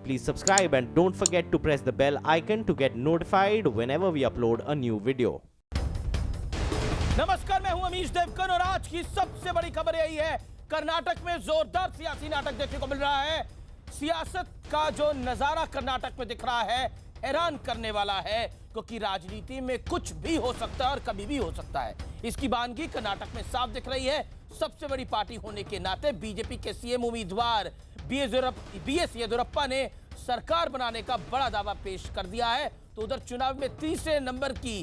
Please subscribe and don't forget to press the bell icon to get notified whenever we upload a new video. नमस्कार, मैं हूं अमीश देवगन और आज की सबसे बड़ी खबर यही है, कर्नाटक में जोरदार सियासी नाटक देखने को मिल रहा है। सियासत का जो नजारा कर्नाटक में दिख रहा है हैरान करने वाला है, क्योंकि राजनीति में कुछ भी हो सकता है और कभी भी हो सकता है। इसकी बानगी कर्नाटक में साफ दिख रही है। सबसे बड़ी पार्टी होने के नाते बीजेपी के सीएम उम्मीदवार बीएस येदियुरप्पा ने सरकार बनाने का बड़ा दावा पेश कर दिया है। तो उधर चुनाव में तीसरे नंबर की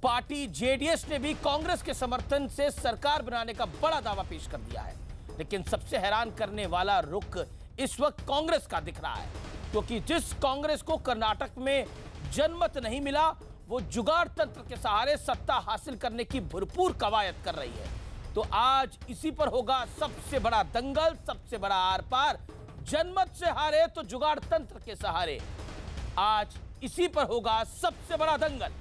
पार्टी जेडीएस ने भी कांग्रेस के समर्थन से सरकार बनाने का बड़ा दावा पेश कर दिया है। लेकिन सबसे हैरान करने वाला रुख इस वक्त कांग्रेस का दिख रहा है, क्योंकि जिस कांग्रेस को कर्नाटक में जनमत नहीं मिला, वो जुगाड़ तंत्र के सहारे सत्ता हासिल करने की भरपूर कवायद कर रही है। तो आज इसी पर होगा सबसे बड़ा दंगल, सबसे बड़ा आर पार। जनमत से हारे तो जुगाड़ तंत्र के सहारे, आज इसी पर होगा सबसे बड़ा दंगल।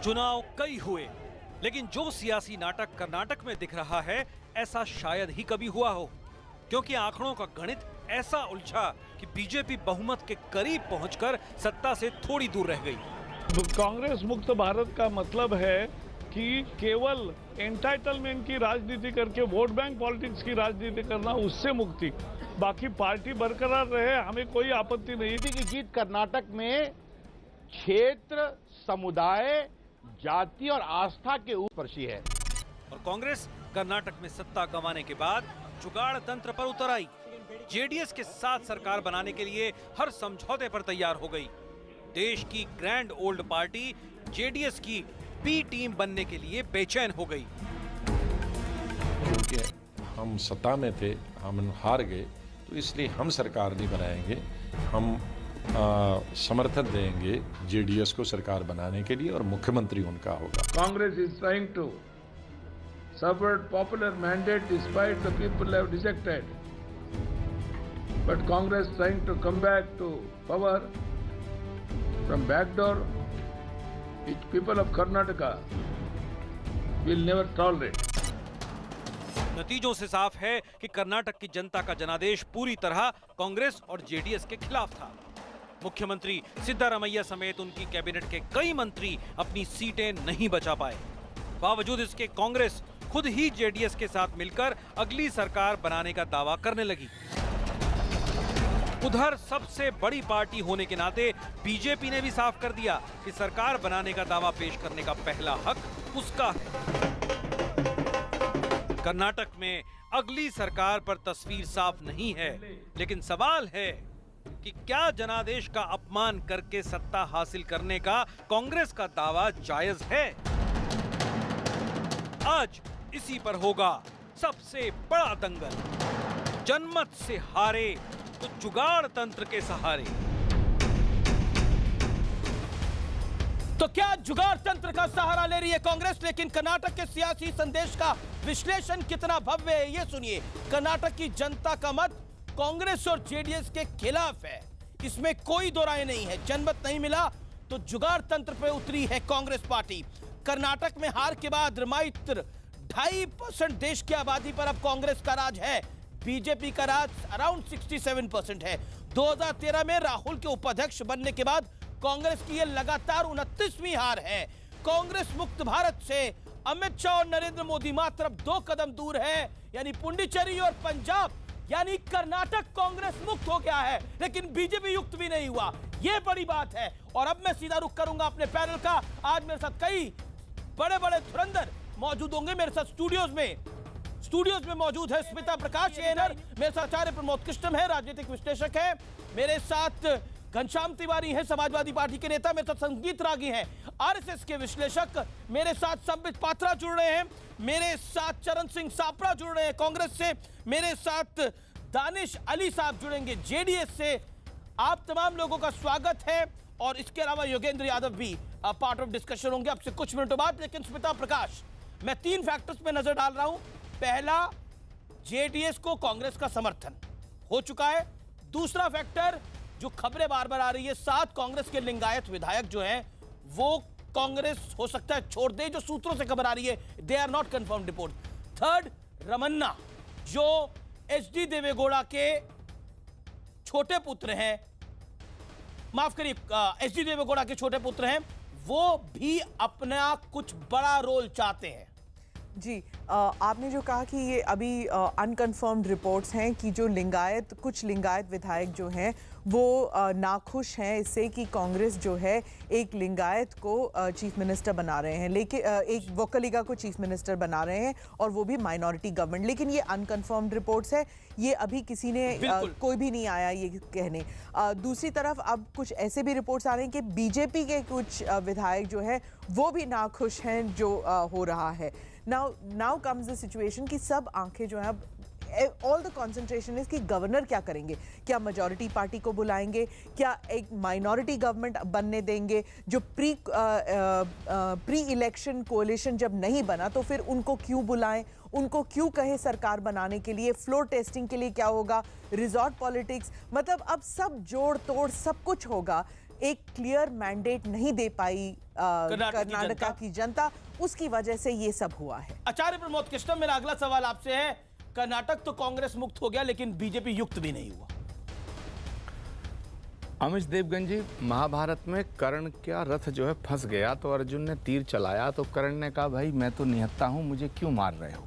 चुनाव कई हुए, लेकिन जो सियासी नाटक कर्नाटक में दिख रहा है ऐसा शायद ही कभी हुआ हो, क्योंकि आंकड़ों का गणित ऐसा उलझा कि बीजेपी बहुमत के करीब पहुंचकर सत्ता से थोड़ी दूर रह गई। कांग्रेस मुक्त भारत का मतलब है कि केवल एंटाइटलमेंट की राजनीति करके वोट बैंक पॉलिटिक्स की राजनीति करना, उससे मुक्ति। बाकी पार्टी बरकरार रहे, हमें कोई आपत्ति नहीं। की जीत कर्नाटक में क्षेत्र, समुदाय, जाति और आस्था के ऊपर है। और कांग्रेस कर्नाटक में सत्ता गंवाने के बाद जुगाड़ तंत्र पर उतर आई। जेडीएस के साथ सरकार बनाने के लिए हर समझौते पर तैयार हो गई। देश की ग्रैंड ओल्ड पार्टी जेडीएस की बी टीम बनने के लिए बेचैन हो गई। क्योंकि हम सत्ता में थे, हम हार गए, तो इसलिए हम सरकार नहीं बनाएंगे। हम समर्थन देंगे जेडीएस को सरकार बनाने के लिए और मुख्यमंत्री उनका होगा। Congress is trying to subvert popular mandate despite the people have rejected, but Congress trying to come back to power from backdoor, which people of Karnataka will never tolerate. नतीजों से साफ है कि कर्नाटक की जनता का जनादेश पूरी तरह कांग्रेस और जेडीएस के खिलाफ था। मुख्यमंत्री सिद्धारमैया समेत उनकी कैबिनेट के कई मंत्री अपनी सीटें नहीं बचा पाए। बावजूद इसके कांग्रेस खुद ही जेडीएस के साथ मिलकर अगली सरकार बनाने का दावा करने लगी। उधर सबसे बड़ी पार्टी होने के नाते बीजेपी ने भी साफ कर दिया कि सरकार बनाने का दावा पेश करने का पहला हक उसका है। कर्नाटक में अगली सरकार पर तस्वीर साफ नहीं है, लेकिन सवाल है कि क्या जनादेश का अपमान करके सत्ता हासिल करने का कांग्रेस का दावा जायज है? आज इसी पर होगा सबसे बड़ा दंगल। जनमत से हारे तो जुगाड़ तंत्र के सहारे। तो क्या जुगाड़ तंत्र का सहारा ले रही है कांग्रेस? लेकिन कर्नाटक के सियासी संदेश का विश्लेषण कितना भव्य है, ये सुनिए। कर्नाटक की जनता का मत कांग्रेस और जेडीएस के खिलाफ है, इसमें कोई दो राय नहीं है। जनमत नहीं मिला तो जुगाड़ तंत्र पे उतरी है कांग्रेस पार्टी। कर्नाटक में हार के बाद मात्र 2.5% देश की आबादी पर अब कांग्रेस का राज है। बीजेपी का राज अराउंड 67% है। 2013 में राहुल के उपाध्यक्ष बनने के बाद कांग्रेस की यह लगातार 29वीं हार है। कांग्रेस मुक्त भारत से अमित शाह और नरेंद्र मोदी मात्र अब 2 कदम दूर है, यानी पुडुचेरी और पंजाब, यानी कर्नाटक कांग्रेस मुक्त हो गया है, लेकिन बीजेपी युक्त भी नहीं हुआ। यह बड़ी बात है। और अब मैं सीधा रुख करूंगा अपने पैनल का। आज मेरे साथ कई बड़े बड़े धुरंधर मौजूद होंगे। मेरे साथ स्टूडियोज में मौजूद है स्मिता प्रकाश एनर, मेरे साथ आचार्य प्रमोद कृष्णम है, राजनीतिक विश्लेषक है। मेरे साथ घनश्याम तिवारी है, समाजवादी पार्टी के नेता। मेरे साथ संगीत रागी हैं, आरएसएस के विश्लेषक। मेरे साथ संबित पात्रा जुड़ रहे हैं। मेरे साथ चरण सिंह सापड़ा जुड़ रहे हैं कांग्रेस से। मेरे साथ दानिश अली साहब जुड़ेंगे जेडीएस से। आप तमाम लोगों का स्वागत है। और इसके अलावा योगेंद्र यादव भी पार्ट ऑफ डिस्कशन होंगे आपसे कुछ मिनटों बाद। लेकिन स्मिता प्रकाश, मैं 3 फैक्टर्स पे नजर डाल रहा हूं। पहला, जेडीएस को कांग्रेस का समर्थन हो चुका है। दूसरा फैक्टर जो खबरें बार बार आ रही है, 7 कांग्रेस के लिंगायत विधायक जो हैं वो कांग्रेस हो सकता है छोड़ दे, जो सूत्रों से खबर आ रही है, they are not confirmed report. Third, Ramanna जो एचडी देवेगौड़ा के छोटे पुत्र हैं, माफ करिए एचडी देवेगौड़ा के छोटे पुत्र हैं, वो भी अपना कुछ बड़ा रोल चाहते हैं। जी, आपने जो कहा कि ये अभी अनकन्फर्म्ड रिपोर्ट्स हैं कि जो कुछ लिंगायत विधायक जो हैं वो नाखुश हैं इससे कि कांग्रेस जो है एक लिंगायत को चीफ मिनिस्टर बना रहे हैं, लेकिन एक वोकलिगा को चीफ मिनिस्टर बना रहे हैं और वो भी माइनॉरिटी गवर्नमेंट। लेकिन ये अनकन्फर्म्ड रिपोर्ट्स है, ये अभी किसी ने कोई भी नहीं आया ये कहने। दूसरी तरफ अब कुछ ऐसे भी रिपोर्ट्स आ रहे हैं कि बीजेपी के कुछ विधायक जो है वो भी नाखुश हैं जो हो रहा है। नाउ कम्स द सिचुएशन कि सब आंखें जो है, ऑल द कंसंट्रेशन इज कि गवर्नर क्या करेंगे, क्या मेजॉरिटी पार्टी को बुलाएंगे, क्या एक माइनॉरिटी गवर्नमेंट बनने देंगे, जो प्री इलेक्शन कोalition जब नहीं बना तो फिर उनको क्यों बुलाएं, उनको क्यों कहे सरकार बनाने के लिए, फ्लोर टेस्टिंग के लिए क्या होगा, रिजॉर्ट पॉलिटिक्स, मतलब अब सब जोड़ तोड़ सब कुछ होगा। एक क्लियर मैंडेट नहीं दे पाई कर्नाटका की जनता, उसकी वजह से ये सब हुआ है। आचार्य प्रमोद कृष्णम, मेरा अगला सवाल आपसे है, कर्नाटक तो कांग्रेस मुक्त हो गया लेकिन बीजेपी युक्त भी नहीं हुआ। अमिश देवगन जी, महाभारत में कर्ण का रथ जो है फंस गया तो अर्जुन ने तीर चलाया तो कर्ण ने कहा भाई मैं तो निहत्था हूं, मुझे क्यों मार रहे हो।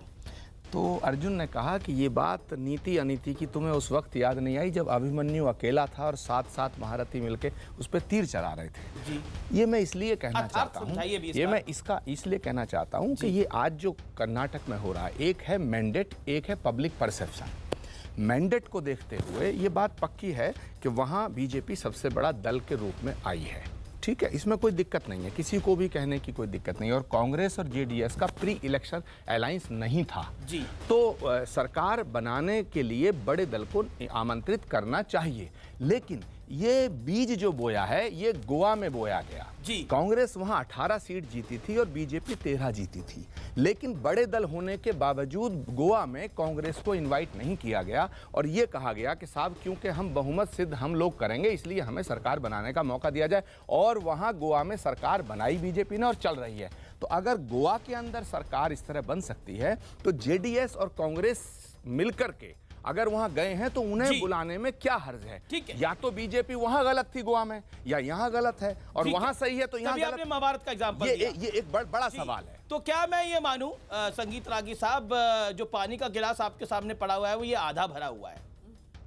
तो अर्जुन ने कहा कि ये बात नीति अनीति की तुम्हें उस वक्त याद नहीं आई जब अभिमन्यु अकेला था और 7 महारथी मिलके उस पर तीर चला रहे थे। जी। ये मैं इसलिए कहना चाहता हूँ, ये मैं इसका इसलिए कहना चाहता हूँ कि ये आज जो कर्नाटक में हो रहा है, एक है मैंडेट, एक है पब्लिक परसेप्शन। मैंडेट को देखते हुए ये बात पक्की है कि वहाँ बीजेपी सबसे बड़ा दल के रूप में आई है, ठीक है, इसमें कोई दिक्कत नहीं है, किसी को भी कहने की कोई दिक्कत नहीं है। और कांग्रेस और जेडीएस का प्री इलेक्शन अलायंस नहीं था जी। तो सरकार बनाने के लिए बड़े दल को आमंत्रित करना चाहिए, लेकिन ये बीज जो बोया है ये गोवा में बोया गया जी। कांग्रेस वहां 18 सीट जीती थी और बीजेपी 13 जीती थी, लेकिन बड़े दल होने के बावजूद गोवा में कांग्रेस को इनवाइट नहीं किया गया और ये कहा गया कि साहब क्योंकि हम बहुमत सिद्ध हम लोग करेंगे इसलिए हमें सरकार बनाने का मौका दिया जाए। और वहां गोवा में सरकार बनाई बीजेपी ने और चल रही है। तो अगर गोवा के अंदर सरकार इस तरह बन सकती है तो जेडीएस और कांग्रेस मिलकर के अगर वहां गए हैं तो उन्हें बुलाने में क्या हर्ज है। ठीक है, या तो बीजेपी वहां गलत थी गोवा में या यहां गलत है और वहां सही है तो यहां गलत। आपने महाभारत का एग्जांपल दिया, ये एक बड़ा सवाल है। तो क्या मैं ये मानूं संगीत रागी साहब, जो पानी का गिलास आपके सामने पड़ा हुआ है वो ये आधा भरा हुआ है,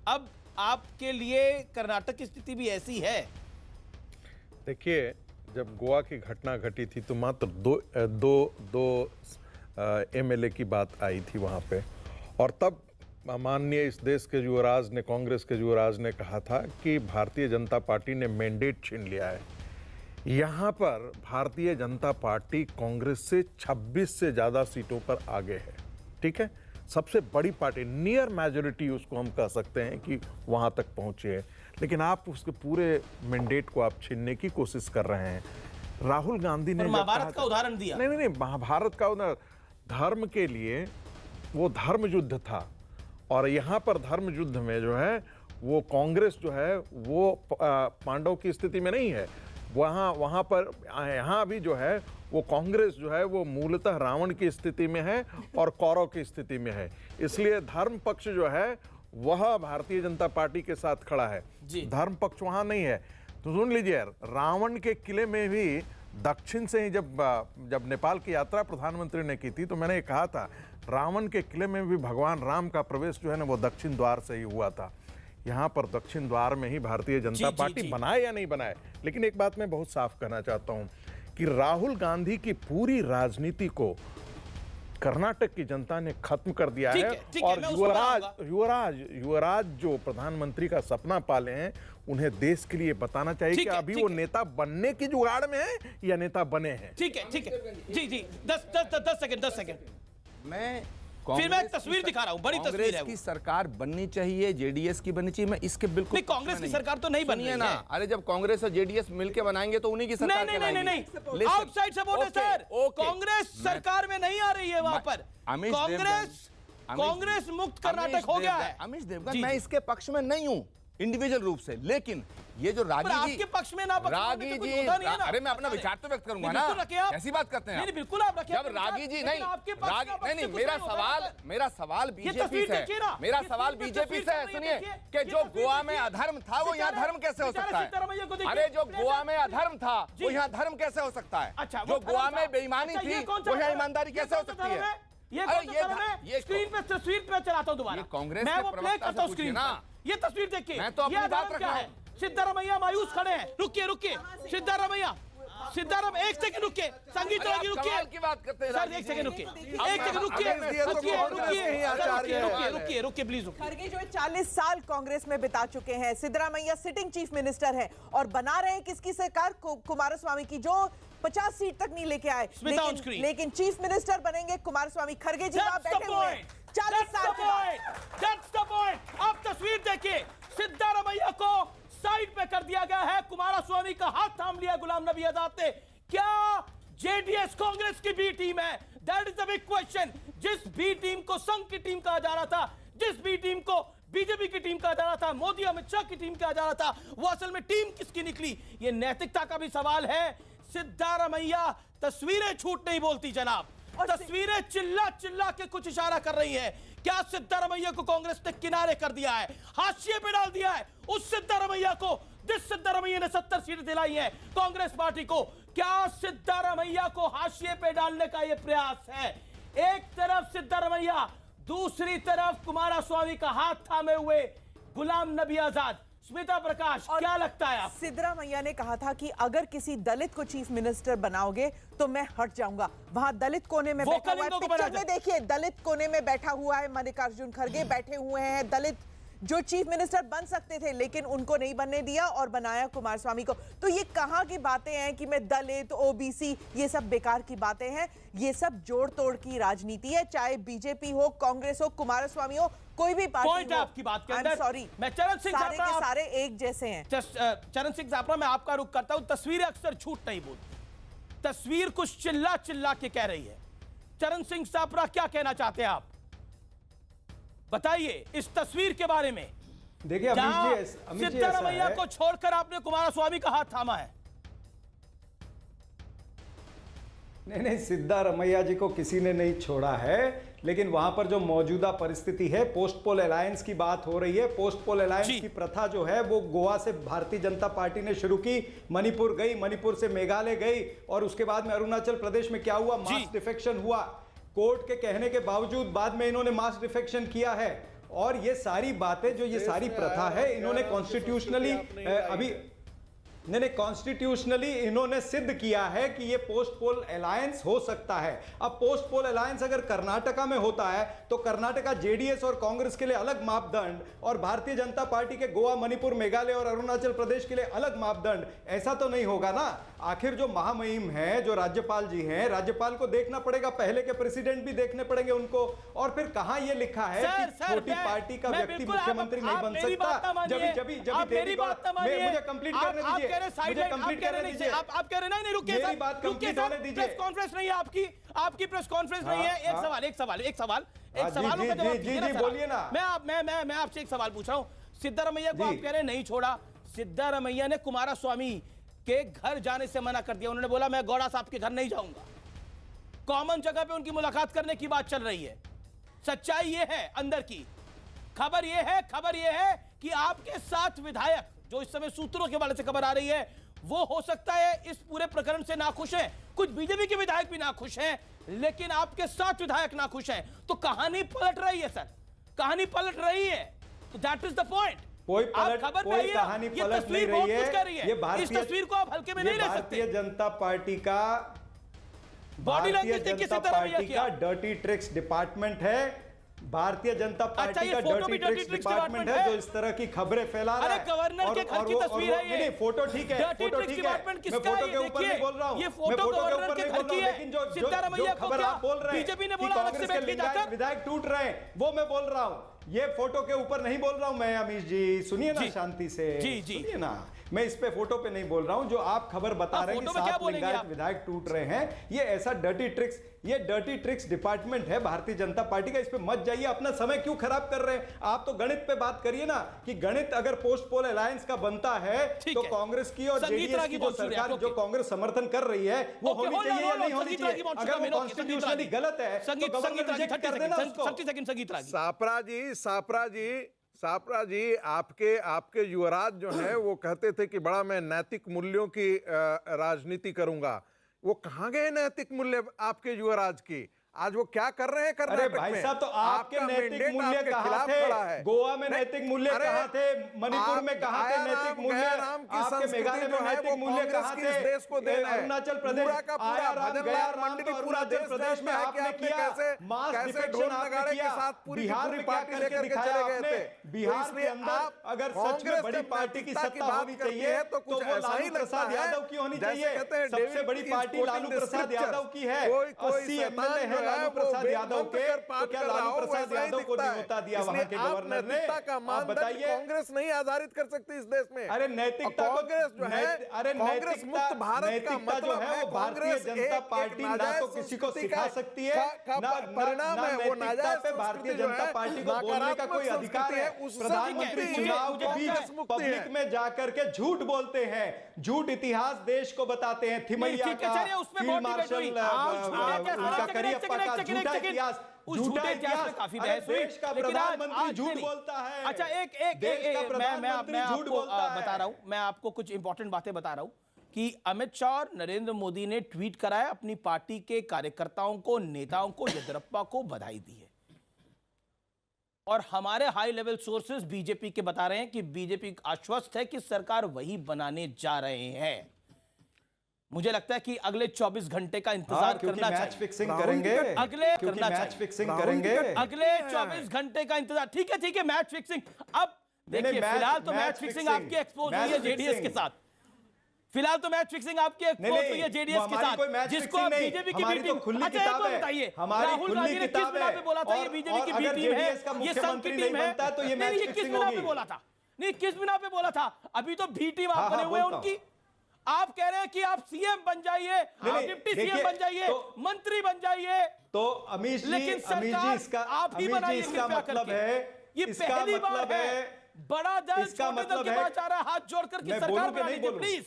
अब आपके लिए कर्नाटक की स्थिति भी ऐसी है? देखिए, जब गोवा की घटना घटी थी तो मात्र दो एमएलए की बात आई थी वहां पे, और तब माननीय इस देश के युवराज ने, कांग्रेस के युवराज ने कहा था कि भारतीय जनता पार्टी ने मैंडेट छीन लिया है। यहाँ पर भारतीय जनता पार्टी कांग्रेस से 26 से ज़्यादा सीटों पर आगे है, ठीक है, सबसे बड़ी पार्टी, नियर मेजॉरिटी उसको हम कह सकते हैं कि वहाँ तक पहुँची है, लेकिन आप उसके पूरे मैंडेट को आप छीनने की कोशिश कर रहे हैं। राहुल गांधी ने महाभारत का उदाहरण दिया। नहीं, महाभारत का उदाहरण धर्म के लिए, वो धर्म युद्ध था और यहाँ पर धर्म युद्ध में जो है वो कांग्रेस जो है वो पांडव की स्थिति में नहीं है, वहाँ पर यहाँ भी जो है वो कांग्रेस जो है वो मूलतः रावण की स्थिति में है और कौरव की स्थिति में है। इसलिए धर्म पक्ष जो है वह भारतीय जनता पार्टी के साथ खड़ा है, धर्म पक्ष वहाँ नहीं है। तो सुन लीजिए, रावण के किले में भी दक्षिण से ही जब नेपाल की यात्रा प्रधानमंत्री ने की थी तो मैंने कहा था रावण के किले में भी भगवान राम का प्रवेश जो है ना वो दक्षिण द्वार से ही हुआ था। यहाँ पर दक्षिण द्वार में ही भारतीय जनता पार्टी बनाए या नहीं बनाए, लेकिन एक बात मैं बहुत साफ कहना चाहता हूँ कि राहुल गांधी की पूरी राजनीति को कर्नाटक की जनता ने खत्म कर दिया है और युवराज जो प्रधानमंत्री का सपना पाले हैं उन्हें देश के लिए बताना चाहिए कि अभी वो नेता बनने की जुगाड़ में है या नेता बने हैं। ठीक है जी 10 सेकंड मैं फिर मैं एक तस्वीर दिखा रहा हूं, बड़ी तस्वीर है। की सरकार बननी चाहिए, जेडीएस की बननी चाहिए, मैं इसके बिल्कुल कांग्रेस की सरकार तो नहीं बनी है ना। अरे जब कांग्रेस और जेडीएस मिलके बनाएंगे तो उन्हीं की सरकार नहीं, आउटसाइड सपोर्ट है सर, कांग्रेस सरकार में नहीं आ रही है वहां पर। कांग्रेस कांग्रेस मुक्त कर्नाटक हो गया है। अमीश देवगन, जी, मैं जी। इसके पक्ष में नहीं हूं इंडिविजुअल रूप से, लेकिन ये जो रागी जी, आपके पक्ष में ना, रागी जी, अरे मैं अपना विचार तो व्यक्त करूंगा ना, ऐसी बात करते हैं। नहीं, बिल्कुल आप रखिए। जब रागी जी नहीं, नहीं, मेरा सवाल बीजेपी से है, मेरा सवाल बीजेपी से है। सुनिए कि जो गोवा में अधर्म था वो यहाँ धर्म कैसे हो सकता है? अरे जो गोवा में अधर्म था वो यहाँ धर्म कैसे हो सकता है? जो गोवा में बेईमानी थी वो यहाँ ईमानदारी कैसे हो सकती है? ये स्क्रीन पे तस्वीर पे चलाता हूं दोबारा, कांग्रेस मैं के वो प्ले प्रवक्ता करता हूं से स्क्रीन पूछिए ना। पे। ये तस्वीर देखिए, मैं तो अपनी बात रख रहा हूं। सिद्धारमैया मायूस खड़े हैं। रुकिए सिद्धारमैया, एक सेकंड रुकिए, संगीत रुकिए की बात करते हैं सर, एक सेकंड रुकिए, रुकिए प्लीज रुकिए। खरगे जो है 40 साल कांग्रेस में बिता चुके हैं, सिद्धरामैया सिटिंग चीफ मिनिस्टर है और बना रहे हैं किसकी सरकार? कुमारस्वामी की, जो 50 सीट तक नहीं लेके आए, लेकिन चीफ मिनिस्टर बनेंगे कुमारस्वामी। खरगे जी वहां बैठे हुए हैं 40 साल के बाद। That's the point। अब तस्वीर देखिए, सिद्धारमैया को साइड पे कर दिया गया है, कुमारस्वामी का हाथ थाम लिया गुलाम नबी आजाद ने। क्या जेडीएस कांग्रेस की बी टीम है? That is the big question. जिस बी टीम को संघ की टीम कहा जा रहा था, जिस बी टीम को बीजेपी की टीम कहा जा रहा था, मोदी अमित शाह की टीम कहा जा रहा था, वो असल में टीम किसकी निकली? ये नैतिकता का भी सवाल है। सिद्धारमैया, तस्वीरें झूठ नहीं बोलती जनाब, तस्वीरें चिल्ला चिल्ला के कुछ इशारा कर रही है। क्या सिद्धारमैया को कांग्रेस ने किनारे कर दिया है, हाशिए पे डाल दिया है? उस सिद्धारमैया को, जिस सिद्धारमैया ने 70 सीटें दिलाई हैं कांग्रेस पार्टी को, क्या सिद्धारमैया को हाशिए पे डालने का यह प्रयास है? एक तरफ सिद्धारमैया, दूसरी तरफ कुमारस्वामी का हाथ थामे हुए गुलाम नबी आजाद। स्मिता प्रकाश, क्या लगता है आप? सिद्धरामैया ने कहा था कि अगर किसी दलित को चीफ मिनिस्टर बनाओगे तो मैं हट जाऊंगा। वहां दलित कोने में बैठा हुआ है, पिक्चर में देखिए, दलित कोने में बैठा हुआ है मल्लिकार्जुन खड़गे, बैठे हुए हैं दलित जो चीफ मिनिस्टर बन सकते थे, लेकिन उनको नहीं बनने दिया और बनाया कुमारस्वामी को। तो ये कहां की बातें हैं कि मैं दलित, ओबीसी, ये सब बेकार की बातें हैं। ये सब जोड़ तोड़ की राजनीति है, चाहे बीजेपी हो, कांग्रेस हो, कुमारस्वामी हो, कोई भी पार्टी हो। आपकी बात के अंदर सॉरी, मैं चरण सिंह सारे के सारे एक जैसे हैं। चरण सिंह सापरा, मैं आपका रुख करता हूं। तस्वीरें अक्सर झूठ नहीं बोलती, तस्वीर कुछ चिल्ला चिल्ला के कह रही है। चरण सिंह सापरा, क्या कहना चाहते हैं आप? बताइए इस तस्वीर के बारे में। देखिए सिद्धारमैया को छोड़कर आपने कुमारस्वामी का हाथ थामा है। नहीं, सिद्धारमैया जी को किसी ने नहीं छोड़ा है, लेकिन वहां पर जो मौजूदा परिस्थिति है, पोस्ट पोल अलायंस की बात हो रही है। पोस्ट पोल अलायंस की प्रथा जो है वो गोवा से भारतीय जनता पार्टी ने शुरू की, मणिपुर गई, मणिपुर से मेघालय गई, और उसके बाद में अरुणाचल प्रदेश में क्या हुआ? मास डिफेक्शन हुआ। कोर्ट के कहने के बावजूद बाद में इन्होंने मास डिफेक्शन किया है। और ये सारी बातें, जो ये सारी प्रथा है, इन्होंने कॉन्स्टिट्यूशनली कॉन्स्टिट्यूशनली इन्होंने सिद्ध किया है कि ये पोस्ट पोल अलायंस हो सकता है। अब पोस्ट पोल अलायंस अगर कर्नाटका में होता है तो कर्नाटका जेडीएस और कांग्रेस के लिए अलग मापदंड, और भारतीय जनता पार्टी के गोवा, मणिपुर, मेघालय और अरुणाचल प्रदेश के लिए अलग मापदंड। ऐसा तो नहीं होगा ना। आखिर जो महामहिम है, जो राज्यपाल जी हैं, राज्यपाल को देखना पड़ेगा, पहले के प्रेसिडेंट भी देखने पड़ेंगे उनको। और फिर कहां ये लिखा है कि छोटी पार्टी का व्यक्ति मुख्यमंत्री नहीं बन सकता? मुझे कंप्लीट करने दीजिए, आप कह रहे नहीं, रुकिए सर, बात कंप्लीट होने दीजिए। प्रेस कॉन्फ्रेंस नहीं है आपकी प्रेस कॉन्फ्रेंस नहीं है। एक सवाल बोलिए ना। मैं आपसे एक सवाल पूछ रहा हूं। सिद्धारमैया को आप कह रहे नहीं छोड़ा, सिद्धारमैया ने कुमारस्वामी के घर जाने से मना कर दिया। उन्होंने बोला मैं गौड़ा साहब के घर नहीं जाऊंगा। कॉमन जगह पे उनकी मुलाकात करने की बात चल रही है। सच्चाई ये है, अंदर की खबर ये है कि आपके 7 विधायक, जो इस समय सूत्रों के बारे से खबर आ रही है, वो हो सकता है इस पूरे प्रकरण से नाखुश हैं। कुछ बीजेपी के विधायक भी नाखुश हैं, लेकिन आपके 7 विधायक नाखुश हैं। तो कहानी पलट रही है सर, कहानी पलट रही है। तो दैट इज द पॉइंट। कोई कहानी पलट नहीं रही है। ये इस तस्वीर को आप हल्के में नहीं ले सकते। भारतीय जनता पार्टी का डर्टी ट्रिक्स डिपार्टमेंट है। भारतीय जनता पार्टी का डर्टी ट्रिक्स डिपार्टमेंट है, जो इस तरह की खबरें फैला रहा है। गवर्नर के घर की तस्वीर है ये। नहीं, फोटो ठीक है, फोटो ठीक है, मैं फोटो के ऊपर नहीं बोल रहा हूं, ये फोटो गवर्नर के घर की है। लेकिन जो सिद्धारमैया को खबर आप बोल रहे हैं बीजेपी ने कि बोला कांग्रेस के विधायक टूट रहे हैं, वो मैं बोल रहा हूं। ये फोटो के ऊपर नहीं बोल रहा हूं मैं अमीश जी, सुनिए ना जी। शांति से। जी, जी। सुनिए ना, मैं इस पे फोटो पे नहीं बोल रहा हूं। जो आप खबर बता रहे हैं कि फोटो में क्या 7 बोलेंगे लिंगायत आप? विधायक टूट रहे हैं, ये ऐसा डर्टी ट्रिक्स डिपार्टमेंट है भारतीय जनता पार्टी का। इस पे मत जाइए, अपना समय क्यों खराब कर रहे हैं आप? तो गणित पे बात करिए ना, कि गणित अगर पोस्ट पोल अलायंस का बनता है ठीक तो है। कांग्रेस की और संगीत जेडीएस रागी की जो बोल रहे हैं, सरकार, ओके। जो कांग्रेस समर्थन कर रही है, वो ओके, होनी hold on, चाहिए या hold on, नहीं होनी संगीत चाहिए? रागी बोल अगर चुका, वो ओके, संगीत कॉन्स्टिट्यूशनली रागी। गलत है तो संगीत गवर्नर रागी रिजेक्ट 30 कर देना सेकंड, उसको। 30 सेकंड संगीत रागी। सापरा जी आपके युवराज जो हैं वो कहते थे कि बड़ा मैं नैतिक मूल्यों की राजनीति करूंगा। वो कहाँ गए नैतिक मूल्य आपके युवराज की? आज वो क्या कर रहे हैं कर्नाटक अरे में? भाई साहब, तो आपके आपका नैतिक mandate मूल्य आपके कहाँ खिलाफ थे? खड़ा है। गोवा में नहीं, नैतिक मूल्य अरे कहाँ थे? मणिपुर में कहाँ थे गयाराम- नैतिक मूल्य? गयाराम की आपके संस्कृति मेघालय जो में है नैतिक वो मूल्य कांग्रेस कहाँ की थे? इस देश को देना है। अरुणाचल प्रदेश पूरा का पूरा आया राम भजनलाल गया राम, मंडली तो पूरा अरुणाचल देश प्रदेश में जानता है कि आपने आपने किया मास कैसे डिफेक्शन ढोल आपने नगाड़े के किया। साथ पूरी बिहार पूरी में पार्टी क्या लेकर करके दिखाया चले गए आपने। थे। बिहार तो के इसलिए अंदर आप अगर सच कांग्रेस में बड़ी जब पार्टी की नैतिकता की सत्ता बात होनी करती चाहिए है तो कुछ वो ऐसा ही लालू प्रसाद लगता है। यादव की होनी जैसे चाहिए। कहते हैं सबसे डेविड बड़ी is party quoting Lalu the Prasad scriptures। Yadav की है। कोई 80 शैतान एमएलए जो है है लालू वो प्रसाद वेद यादव मंत्र के, कर तो पाठ क्या कर रहा लालू हो, प्रसाद वैसा ही यादव को दिखता है। न्योता दिया वहां के इसलिए आप गवर्नर ने? नैतिकता का आप मानदंड बताइए। कांग्रेस नहीं आधारित कर सकती इस देश में। अरे नैतिकता को- कांग्रेस जो है अरे कांग्रेस मुक्त भारत का नैतिकता जो मतलब है वो भारतीय कांग्रेस जनता एक पार्टी ना नाजायज तो किसी को संस्कृति सिखा का- सकती है, का ना परिणाम है। वो नैतिकता नाजायज पे भारतीय संस्कृति जो जनता है, पार्टी को बोलने का कोई नकारात्मक अधिकार है। संस्कृति है, उससे प्रधानमंत्री ठीक है, चुनाव मुझे के बीच कांग्रेस मुक्ति है। पब्लिक में जाकर के झूठ बोलते हैं, झूठ इतिहास देश को बताते हैं। थिमैया ठीक है, का, चलिए, उसमें फील्ड मोटिवेट हुई। मार्शल आप झूठे इतिहास- उनका एक करियप्पा का सेकंड, झूठा एक सेकंड। इतिहास, उस झूठा झूठे इतिहास में काफी अरे बहस हुई, देश का लेकिन आज प्रधानमंत्री झूठ नहीं। बोलता है। अच्छा, एक देश का प्रधानमंत्री मैं झूठ आपको बोलता है। बता रहा हूं, मैं आपको कुछ इंपॉर्टेंट बातें बता रहा हूं कि अमित शाह और नरेंद्र मोदी ने ट्वीट करा है, अपनी पार्टी के कार्यकर्ताओं को, नेताओं को, येदियुरप्पा को बधाई दी है। और हमारे हाई लेवल सोर्सेज बीजेपी के बता रहे हैं कि बीजेपी आश्वस्त है कि सरकार वही बनाने जा रहे हैं। मुझे लगता है कि अगले 24 घंटे का इंतजार क्योंकि करना मैच चाहिए। फिक्सिंग करेंगे, अगले क्योंकि करना मैच चाहिए। फिक्सिंग करेंगे। अगले 24 घंटे का इंतजार। ठीक है, मैच फिक्सिंग। अब देखिए, नहीं, फिलहाल तो मैच मैच फिक्सिंग फिक्सिंग, आपकी एक्सपोज मैच हुई है जेडीएस के फिक्सिंग। साथ। फिलहाल तो मैच फिक्सिंग आपकी एक्सपोज हुई है जेडीएस के हमारी कोई साथ, मैच जिसको फिक्सिंग नहीं, बीजेपी की हमारी बी तो टीम। खुली अच्छा, एक किताब बात है, बताइए, हमारी राहुल खुली गांधी ने किस किताब बिना है। पे बोला था ये और- बीजेपी की और बी अगर टीम है, JDS का ये संघ की मुख्यमंत्री टीम नहीं है? बनता तो ये नहीं, मैच ये किस फिक्सिंग बिना पे होगी। बोला था? नहीं, किस बिना पे बोला था? अभी तो बी टीम आप हाँ, बने हुए हैं बोलता हूं। उनकी। आप कह रहे हैं कि आप सीएम बन जाइए, नहीं, डिप्टी देखिए, सीएम बन जाइए, तो- मंत्री बन जाइए। तो अमीश जी, लेकिन सरकार इसका आप ही अमीश जी, बनाइए इसका कृपया मतलब करके। है, ये इसका पहली बार मतलब है, बड़ा दल इसका छोटे दल मतलब के है- पास आ रहा है हाथ जोड़कर कि मैं सरकार बोलूं कि बना नहीं लीजिए बोलूं? प्लीज।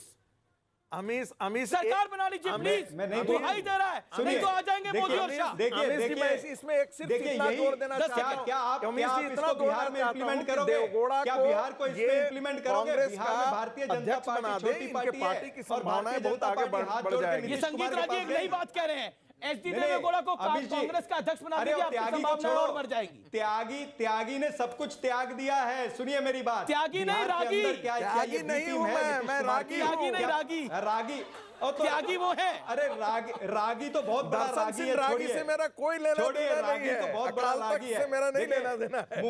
अमीश सरकार बना लीजिए प्लीज। मैं नहीं दुहाई दे रहा है, नहीं तो आ जाएंगे मोदी और शाह। देखिए, इसमें एक सिर्फ देखिए, इतना यही- जोड़ देना दस चाहता सेकंड। हूं। क्या आप अमीश जी, इसको इतना बिहार जोड़ना में चाहता implement हूं कि करोगे? देवगौड़ा क्या को बिहार को इसमें ये implement करोगे? कांग्रेस बिहार में का भारतीय जनता अध्यक्ष पार्टी बना छोटी दे, इनके पार्टी है, पार्टी की और संभावनाएं भारतीय बहुत जनता आगे पार्टी हाथ बढ़ जोड़ के जाएगी। ये नीतीश संगीत कुमार के राजी पास एक नई गई। बात कह रहे हैं, एचडी नहीं, देवेगौड़ा को अमित जी, कांग्रेस का अध्यक्ष बना अरे दीजिए, वो आपकी त्यागी को संभावनाएं और छोड़ो। बढ़ जाएगी। त्यागी ने सब कुछ त्याग दिया है। सुनिए मेरी बात, त्यागी नहीं, बिहार के रागी। अंदर क्या है? क्या त्यागी ये नहीं टीम हूं है मैं, नीतीश मैं कुमार रागी की? हूं। त्यागी नहीं, क्या- रागी। रागी और तो- त्यागी वो है। अरे रागी तो बहुत बड़ा दर्शन रागी सिंह है। रागी छोड़िए। से मेरा कोई लेना छोड़िए, देना नहीं रागी है। तो बहुत बड़ा अकाल तख्त रागी है। से मेरा नहीं देखिए, लेना देना है।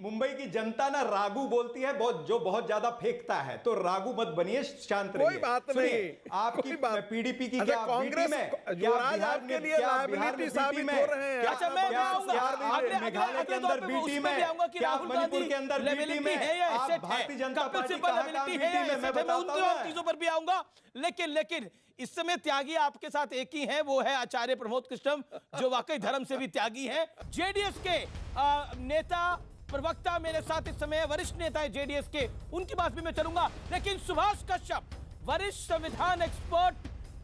मुंबई की जनता ना रागू बोलती है, बहुत ज्यादा फेंकता है, तो रागू मत बनिए, शांत रहिए। कोई बात सुनिए, नहीं, आपकी कोई बात- पीडीपी की अच्छा, क्या कांग्रेस बीटी में युवराज बिहार आपके में- लिए क्या बिहार liability में साबित बीटी में- हो रहे हैं। क्या- अच्छा, मैं क्या- आऊंगा। क्या अगले- आप मेघालय के अगले अंदर दौर पे बीटी उसमें में भी आऊंगा कि क्या राहुल मणिपुर गांधी के अंदर बीटी लेबिलिटी में है या आप एसेट है, भारतीय जनता कपिल पार्टी सिब्बल कहाँ लेबिलिटी बीटी है, में मैं एसेट है, मैं उन बताता तमाम हूं। चीजों पर भी आऊंगा। लेकिन इस समय त्यागी आपके साथ एक ही है, वो है आचार्य प्रमोद कृष्णम, जो वाकई धर्म से भी त्यागी है। जेडीएस के नेता प्रवक्ता मेरे साथ इस समय वरिष्ठ नेता है जेडीएस के, उनकी बात भी मैं चलूंगा। लेकिन सुभाष कश्यप, वरिष्ठ संविधान एक्सपर्ट,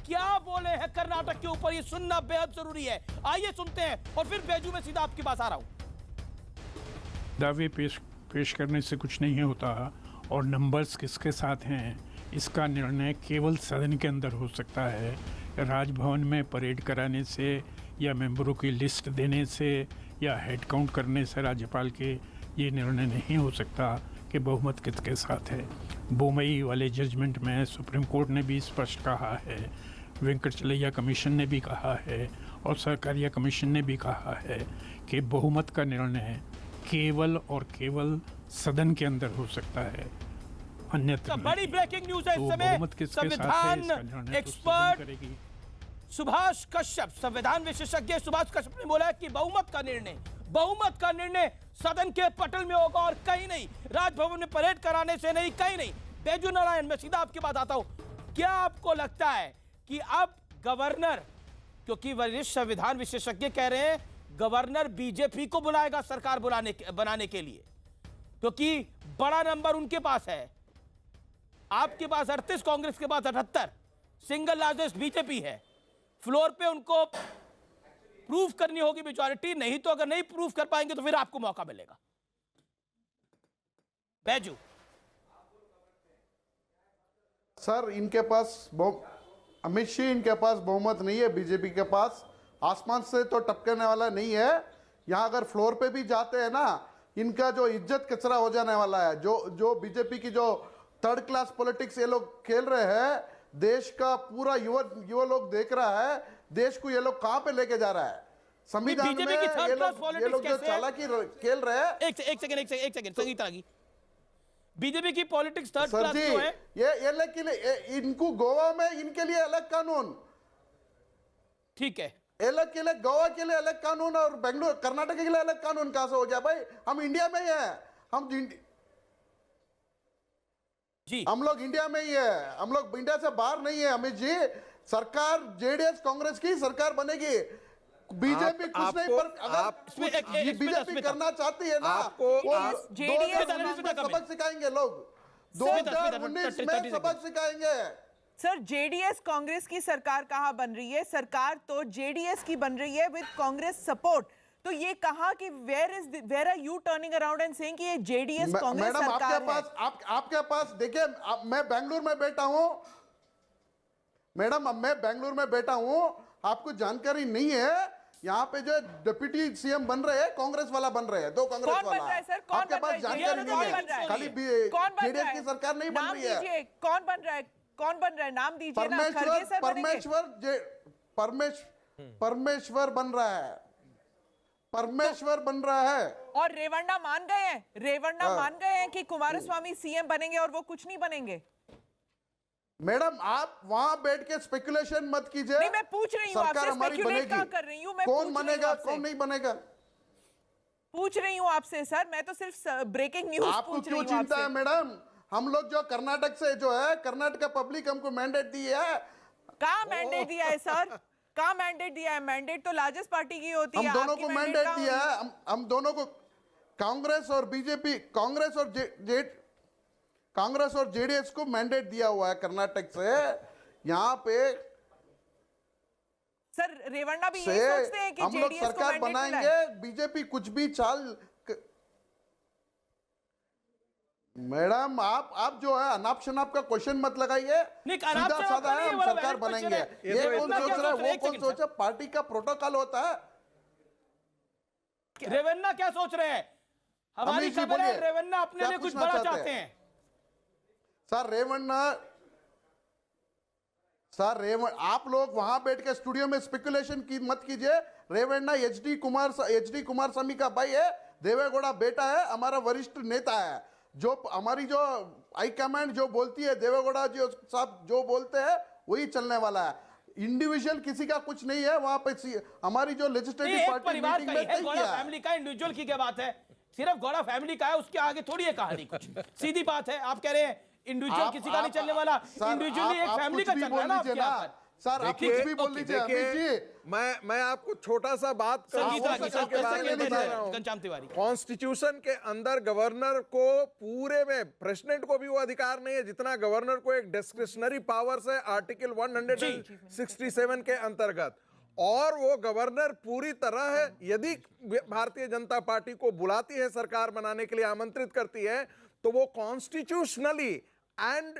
क्या बोले हैं कर्नाटक के ऊपर, ये सुनना बेहद जरूरी है। आइए सुनते हैं और फिर बैजू में सीधा आपके पास आ रहा हूं। दावे पेश करने से कुछ नहीं होता और नंबर्स किसके साथ हैं इसका निर्णय केवल सदन के अंदर हो सकता है। राजभवन में परेड कराने से या मेंबरों की लिस्ट देने से या हेड काउंट करने से राज्यपाल के ये निर्णय नहीं हो सकता कि बहुमत किसके साथ है। बोमई वाले जजमेंट में सुप्रीम कोर्ट ने भी स्पष्ट कहा है, वेंकटचलैया कमीशन ने भी कहा है और सरकारिया कमीशन ने भी कहा है कि बहुमत का निर्णय केवल और केवल सदन के अंदर हो सकता है, अन्यथा बड़ी ब्रेकिंग न्यूज है इस तो समय। बहुमत किसके साथ है, इसका निर्णय संविधान तो सदन एक्सपर्ट करेगी। सुभाष कश्यप, संविधान विशेषज्ञ सुभाष कश्यप ने बोला है कि बहुमत का निर्णय सदन के पटल में होगा और कहीं नहीं, राजभवन में परेड कराने से नहीं, कहीं नहीं। बैजू नारायण, मैं सीधा आपके पास आता हूं, क्या आपको लगता है कि अब गवर्नर, क्योंकि वरिष्ठ संविधान विशेषज्ञ कह रहे हैं गवर्नर बीजेपी को बुलाएगा सरकार बनाने के लिए, क्योंकि बड़ा नंबर उनके पास है, आपके पास 38, कांग्रेस के पास 78, सिंगल लार्जेस्ट बीजेपी है। फ्लोर पे उनको प्रूफ करनी होगी मेजॉरिटी, नहीं तो अगर नहीं प्रूफ कर पाएंगे तो फिर आपको मौका मिलेगा। बैजू सर, इनके पास अमित शाह, इनके पास बहुमत नहीं है, बीजेपी के पास आसमान से तो टपकने वाला नहीं है। यहां अगर फ्लोर पे भी जाते हैं ना, इनका जो इज्जत कचरा हो जाने वाला है। जो बीजेपी की जो थर्ड क्लास पॉलिटिक्स ये लोग खेल रहे हैं, देश का पूरा युवा लोग देख रहा है, देश को ये लोग कहां पे लेके जा रहा है। संविधान में ये लोग जो चालाकी खेल रहे हैं। एक सेकंड संगीता जी, बीजेपी की पॉलिटिक्स थर्ड क्लास जो है, ये लेकिन इनको गोवा में इनके लिए अलग कानून, ठीक है, अलग के लिए गोवा के लिए अलग कानून और बेंगलुरु कर्नाटक के लिए अलग कानून कहां से हो गया भाई? हम इंडिया में ही है, हम लोग इंडिया में ही है, हम लोग इंडिया से बाहर नहीं है। अमित जी, सरकार जेडीएस कांग्रेस की सरकार बनेगी, बीजेपी कुछ नहीं, पर अगर बीजेपी करना चाहती है ना, सबक सिखाएंगे लोग, 2019 में सबक सिखाएंगे। सर, जेडीएस कांग्रेस की सरकार कहां बन रही है? सरकार तो जेडीएस की बन रही है विद कांग्रेस सपोर्ट। तो ये कहा कि where are you turning around and saying कि ये जेडीएस कांग्रेस सरकार है? आपके पास देखिए, मैं बेंगलुरु में बैठा हूं मैडम, मैं बेंगलुरु में बैठा हूं, आपको जानकारी नहीं है। यहाँ पे जो डिप्टी सीएम बन रहे हैं, कांग्रेस वाला बन रहे हैं, 2 कांग्रेस वाला। कौन बन रहा है सर? आपके पास जानकारी नहीं है, खाली जेडीएस की सरकार नहीं बन रही है। कौन बन रहा है? कौन बन रहा है? नाम दीजिए ना। खड़गे सर बनेंगे? परमेश्वर बन रहा है, परमेश्वर बन रहा है। और रेवन्ना मान गए हैं, रेवन्ना मान गए हैं कि कुमारस्वामी सीएम बनेंगे और वो कुछ नहीं बनेंगे। मैडम, आप वहां बैठ के स्पेकुलेशन मत कीजिए। नहीं, मैं पूछ रही हूँ आपसे, स्पेकुलेट क्या कर रही हूँ मैं? कौन बनेगा, कौन नहीं बनेगा, पूछ रही हूँ आपसे सर, मैं तो सिर्फ ब्रेकिंग न्यूज पूछ रही हूँ। आपको क्यों चिंता है मैडम? हम लोग जो कर्नाटक से जो है, कर्नाटक पब्लिक हमको मैंडेट दी है। कहाँ मैंडेट दिया है सर? कहाँ मैंडेट दिया है? मैंडेट तो लार्जेस्ट पार्टी की होती है। हम दोनों को मैंडेट दिया है, हम दोनों को, कांग्रेस और बीजेपी, कांग्रेस और जेडीएस को मैंडेट दिया हुआ है कर्नाटक से। यहाँ पे सर रेवन्ना भी यही सोचते हैं कि हम लोग सरकार बनाएंगे, बीजेपी कुछ भी चाल। मैडम, आप जो है अनाप शनाप का क्वेश्चन मत लगाइए, सीधा साधा है, हम सरकार बनेंगे। ये कौन सोच रहा है, वो कौन सोच रहा है? पार्टी का प्रोटोकॉल होता है। रेवन्ना क्या सोच रहे हैं? हमारी खबर है रेवन्ना अपने लिए कुछ बड़ा चाहते हैं। सर रेवन्ना, आप लोग वहां बैठ के स्टूडियो में स्पेकुलेशन की मत कीजिए। रेवन्ना एच डी कुमारस्वामी का भाई है, देवेगौड़ा बेटा है, हमारा वरिष्ठ नेता है। जो हमारी जो हाईकमांड जो बोलती है, देवेगौड़ा जी साहब जो बोलते हैं वही चलने वाला है। इंडिविजुअल किसी का कुछ नहीं है वहां पे। हमारी जो लेजिस्लेटिव पार्टी मीटिंग में तय किया है, फैमिली का, इंडिविजुअल की क्या बात है? सिर्फ गौड़ा फैमिली का है, उसके आगे थोड़ी है कहानी कुछ। सीधी बात है, आप कह रहे हैं इंडिविजुअल किसी का नहीं चलने वाला, इंडिविजुअली एक फैमिली का चल रहा है ना आपके यहाँ पर। सर आप कुछ भी बोल लीजिए अमित जी। मैं आपको छोटा सा बात कॉन्स्टिट्यूशन के अंदर गवर्नर को पूरे में, प्रेसिडेंट को भी वो अधिकार नहीं है जितना गवर्नर को एक डिस्क्रिशनरी पावर्स है आर्टिकल 167 के अंतर्गत। और वो गवर्नर पूरी तरह है, यदि भारतीय जनता पार्टी को बुलाती है सरकार बनाने के लिए, आमंत्रित करती है, तो वो कॉन्स्टिट्यूशनली एंड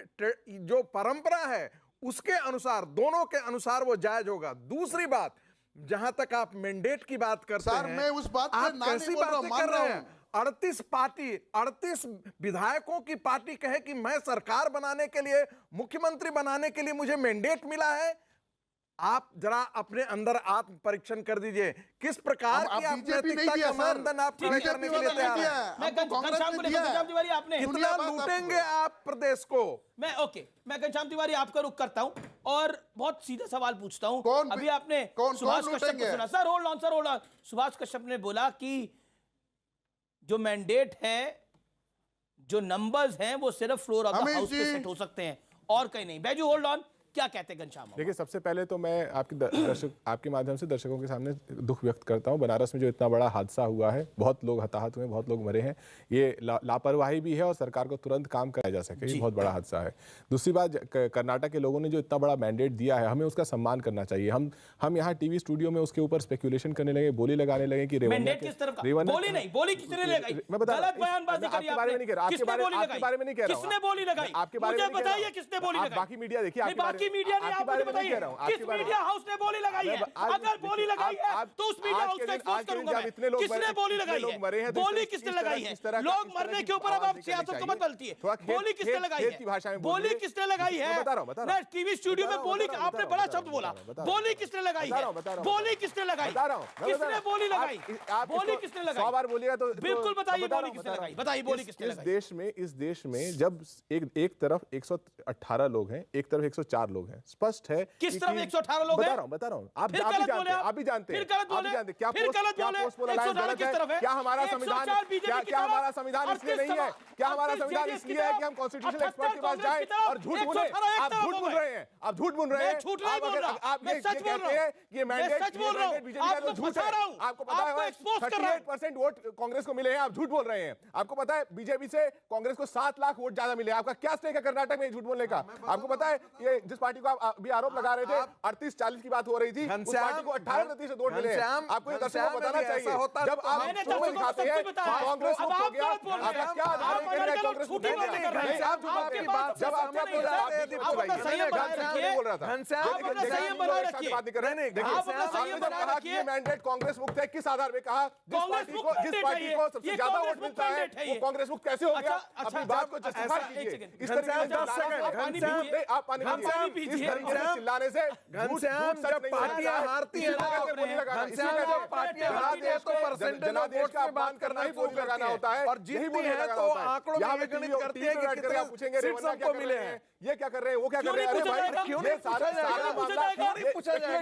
जो परंपरा है उसके अनुसार, दोनों के अनुसार वो जायज होगा। दूसरी बात, जहां तक आप मैंडेट की बात करते हैं, मैं उस बात आप कैसी बातें कर रहे हैं? 38 विधायकों की पार्टी कहे कि मैं सरकार बनाने के लिए, मुख्यमंत्री बनाने के लिए मुझे मैंडेट मिला है। आप जरा अपने अंदर आत्म परीक्षण कर दीजिए, किस प्रकार की आप नैतिकता का मानदंड आप खड़े करने के लिए तैयार हैं? मैं घनश्याम को लेकर, घनश्याम तिवारी आपने कितना लूटेंगे आप प्रदेश को? मैं घनश्याम तिवारी आपका रुख करता हूं और बहुत सीधा सवाल पूछता हूं। अभी आपने कौन सुभाष कश्यप को लूटेंगे? सुना। Sir hold on. Subhash Kashyap ने बोला कि जो मैंडेट है, जो नंबर्स हैं, वो सिर्फ फ्लोर ऑफ द हाउस पे सेट हो सकते हैं और कहीं नहीं। बैजू होल्ड ऑन, क्या कहते हैं घनश्याम? देखिए, सबसे पहले तो मैं आपके माध्यम से दर्शकों के सामने दुख व्यक्त करता हूं। बनारस में जो इतना बड़ा हादसा हुआ है, बहुत लोग हताहत हुए, बहुत लोग मरे हैं, ये लापरवाही भी है और सरकार को तुरंत काम कराया जा सके, ये बहुत बड़ा हादसा है। दूसरी बात, कर्नाटक के लोगों ने जो इतना बड़ा मैंडेट दिया है, हमें उसका सम्मान करना चाहिए। हम यहाँ टीवी स्टूडियो में उसके ऊपर स्पेकुलेशन करने लगे, बोली लगाने लगे कि मैंडेट किस तरफ का? बोली किसने लगाई? मैं बता गलत बयानबाजी करी आपके बारे में नहीं कह रहा, आपके बारे में नहीं कह रहा हूं। किसने बोली लगाई? आपके बारे में बताइए किसने बोली लगाई? बाकी मीडिया देखिए, बाकी मीडिया ने आपको बताइए किस मीडिया हाउस ने बोली लगाई है? अगर बोली लगाई है तो उस मीडिया हाउस को एक्सपोज करूंगा मैं। किसने बोली लगाई है? बोली किसने लगाई है? लोग मरने के ऊपर अब आप सियासत को मत बदलती है। बोली किसने लगाई है? बोली किसने लगाई है? मैं टीवी स्टूडियो में बोली, आपने बड़ा शब्द बोला, बोली किसने लगाई है? बोली किसने लगाई? किसने बोली लगाई? बोली किसने लगाई? 100 बार बोलिएगा तो बिल्कुल बताइए बोली किसने लगाई। बताइए बोली किसने लगाई? इस देश में जब एक तरफ 118 लोग हैं, एक तरफ 104 लोग हैं, स्पष्ट है किस तरफ 118 लोग हैं? बता रहा हूं। आप भी जानते हैं क्या पोस्ट पोल अलायंस गलत है? क्या हमारा संविधान इसलिए नहीं है? क्या हमारा संविधान इसलिए है कि हम कॉन्स्टिट्यूशनल एक्सपर्ट के पास जाएं और झूठ बोले? आप झूठ बोल रहे हैं, आप झूठ बोल रहे हैं। आप ये कहते हैं कि मैंडेट बीजेपी का तो झूठ है। आपको पता है 38% वोट कांग्रेस को मिले हैं, आप झूठ बोल रहे हैं। आपको पता है बीजेपी से कांग्रेस को 7 लाख वोट ज्यादा मिले। आपका क्या स्टेक है कर्नाटक में झूठ बोलने का? आपको पता है ये जिस पार्टी को आप अभी आरोप लगा रहे थे, 38-40 की बात हो रही थी, उस पार्टी को 18% वोट मिले। आपको ये दर्शकों को बताना चाहिए, जब आप दिखाते हैं कांग्रेस मुक्त हो गया, आपका क्या कांग्रेस मुक्त हो गया? आप जब आपने बोल रहा था कि मैंडेट कांग्रेस मुक्त है, किस आधार में कहा? जिस पार्टी को सबसे ज्यादा वोट मिलता है वो कांग्रेस मुक्त कैसे हो गया? अपनी बात को जस्टिफाई कीजिए। इस तरीके से आप पानी पीजिए। चिल्लाने से जब पार्टियां हारती है जब पार्टियां हारती है तो परसेंटेज ऑफ वोट पे बात करना ही बोली लगाना होता है, और जीतती है तो आंकड़ों में ये गणित करती है कि कितने पूछेंगे सीट सबको मिले हैं, ये क्या कर रहे हैं, वो क्या कर रहे हैं? अरे भाई क्यों नहीं पूछा जाएगा?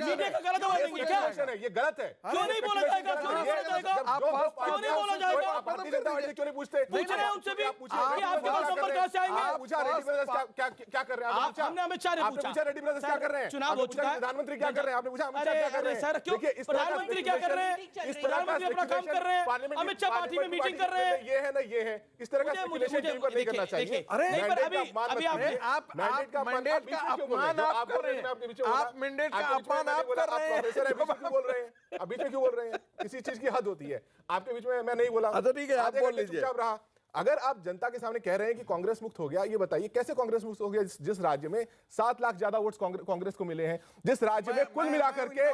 ये गलत है। क्यों नहीं बोला जाएगा? क्यों नहीं बोला जाएगा? क्यों नहीं बोला जाएगा? भारतीय जनता पार्टी क्यों नहीं पूछते? पूछ रहे हैं उनसे भी कि आपके पास नंबर कहां से आएंगे? पूछा रेड्डी ब्रदर्स क्या कर रहे हैं? हमने अमित शाह ने पूछा रेड्डी ब्रदर्स क्या कर रहे हैं? चुनाव हो चुका है, प्रधानमंत्री क्या कर रहे हैं? आपने पूछा अमित शाह क्या कर रहे हैं? सर क्यों प्रधानमंत्री क्या कर रहे हैं? प्रधानमंत्री अपना काम कर रहे हैं, अमित शाह पार्टी में मीटिंग कर रहे हैं। ये है ना, ये है इस तरह का स्पेकुलेशन टीम पर नहीं करना चाहिए। अरे नहीं, पर अभी आप मैंडेट का अपमान आप कर रहे हैं, आप मैंडेट का अपमान आप कर रहे हैं। प्रोफेसर है, बीच में बोल रहे हैं, अब बीच में क्यों बोल रहे हैं? किसी चीज की हद होती है। आपके बीच में मैं नहीं बोला, अच्छा ठीक है, आप बोल लीजिए। चुपचाप रहा। अगर आप जनता के सामने कह रहे हैं कि कांग्रेस मुक्त हो गया, ये बताइए कैसे कांग्रेस मुक्त हो गया? जिस राज्य में 7 लाख ज्यादा वोट्स कांग्रेस को मिले हैं, जिस राज्य में कुल मिलाकर के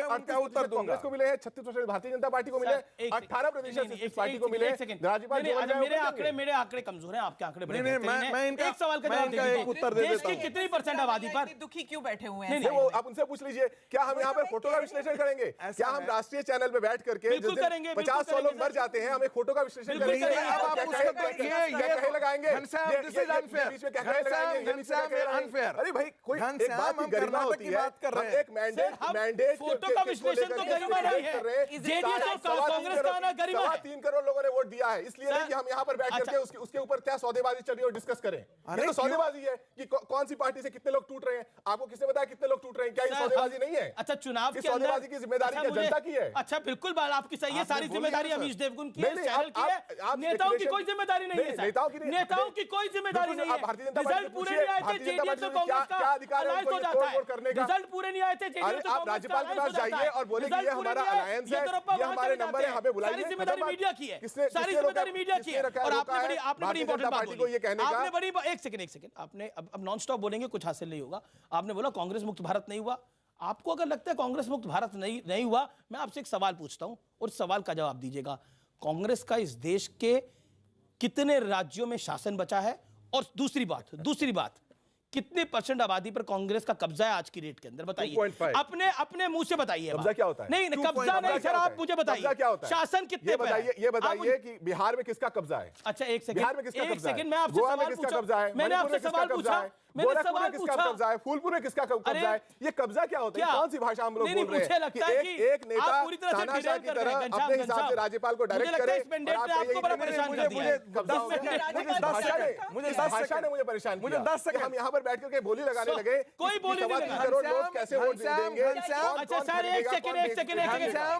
38% कांग्रेस को मिले हैं, 36% भारतीय जनता पार्टी को मिले, 18% इस पार्टी को मिले। राज्यपाल मेरे आंकड़े कमजोर हैं, आपके आंकड़े बड़े हैं। मैं एक सवाल का जवाब दीजिए, उत्तर दे देश की कितनी % आबादी पर दुखी क्यों बैठे हुए हैं? वो आप उनसे पूछ लीजिए। क्या हम यहाँ पर फोटो का विश्लेषण करेंगे? क्या हम राष्ट्रीय चैनल पे बैठ करके 50-100 लोग मर जाते हैं, हमें फोटो का विश्लेषण करेंगे? ये लगाएंगे अरे भाई कोई एक बात की गरिमा होती है। एक मैंडेट फोटो का विश्लेषण तो गरिमा नहीं है। जेडीएस और कांग्रेस का आना गरिमा है। 3 करोड़ लोगों ने वोट दिया है, इसलिए नहीं कि हम यहाँ पर बैठ करके उसके ऊपर क्या सौदेबाजी चल रही है और डिस्कस करें। ये तो सौदेबाजी है कि कौन सी पार्टी से कितने लोग टूट रहे हैं। आपको किसने बताया कितने लोग टूट रहे हैं? क्या ये सौदेबाजी नहीं है? अच्छा, चुनाव की सौदेबाजी की जिम्मेदारी क्या जनता की है? अच्छा बिल्कुल बात आपकी सही है, सारी जिम्मेदारी अमीश देवगुन की है, चैनल की है, नेताओं की कोई जिम्मेदारी नहीं है। नेताओं की कोई जिम्मेदारी नहीं है। रिजल्ट पूरे नहीं आए थे, जेडीएस और कांग्रेस का अलायंस हो जाता है। रिजल्ट पूरे नहीं आए थे, जेडीएस और कांग्रेस का राज्यपाल के पास जाइए और बोले कि ये हमारा अलायंस है, ये हमारे नंबर है, हमें बुलाइए। सारी जिम्मेदारी मीडिया की है, सारी जिम्मेदारी मीडिया की है। और आपने बड़ी इंपॉर्टेंट बात बोली, आपने बड़ी एक सेकंड आपने अब नॉन स्टॉप बोलेंगे, कुछ हासिल नहीं होगा। आपने बोला कांग्रेस मुक्त भारत नहीं हुआ। आपको अगर लगता है कांग्रेस मुक्त भारत नहीं हुआ, मैं आपसे एक सवाल पूछता हूं और सवाल का जवाब दीजिएगा। कांग्रेस का इस देश के कितने राज्यों में शासन बचा है? और दूसरी बात कितने % आबादी पर कांग्रेस का कब्जा है आज की डेट के अंदर, बताइए 2.5 अपने मुंह से बताइए। कब्जा क्या होता है? नहीं कब्जा नहीं सर, आप मुझे बताइए क्या होता है? शासन कितने पे है? ये बताइए कि बिहार में किसका कब्जा है? अच्छा एक सेकंड, बिहार में किसका कब्जा है? मैं आपसे सवाल पूछा, मैंने आपसे सवाल पूछा, मैंने सवाल किसका पूछा, कब्जा है? फूलपुर में किसका कब्जा है? ये कब्जा क्या होता है? कौन सी भाषा हम लोग बोल रहे हैं? मुझे लगता है कि एक नेता तानाशाह की तरह अपने हिसाब से राज्यपाल को डायरेक्ट करे, आपको बड़ा परेशान कर दिया है। मुझे भाषा ने मुझे परेशान किया। 10 सेकंड हम यहाँ पर बैठ करके बोली लगाने लगे, कोई बोली नहीं लगा। करोड़ लोग कैसे वोट देंगे? अच्छा सर एक सेकंड,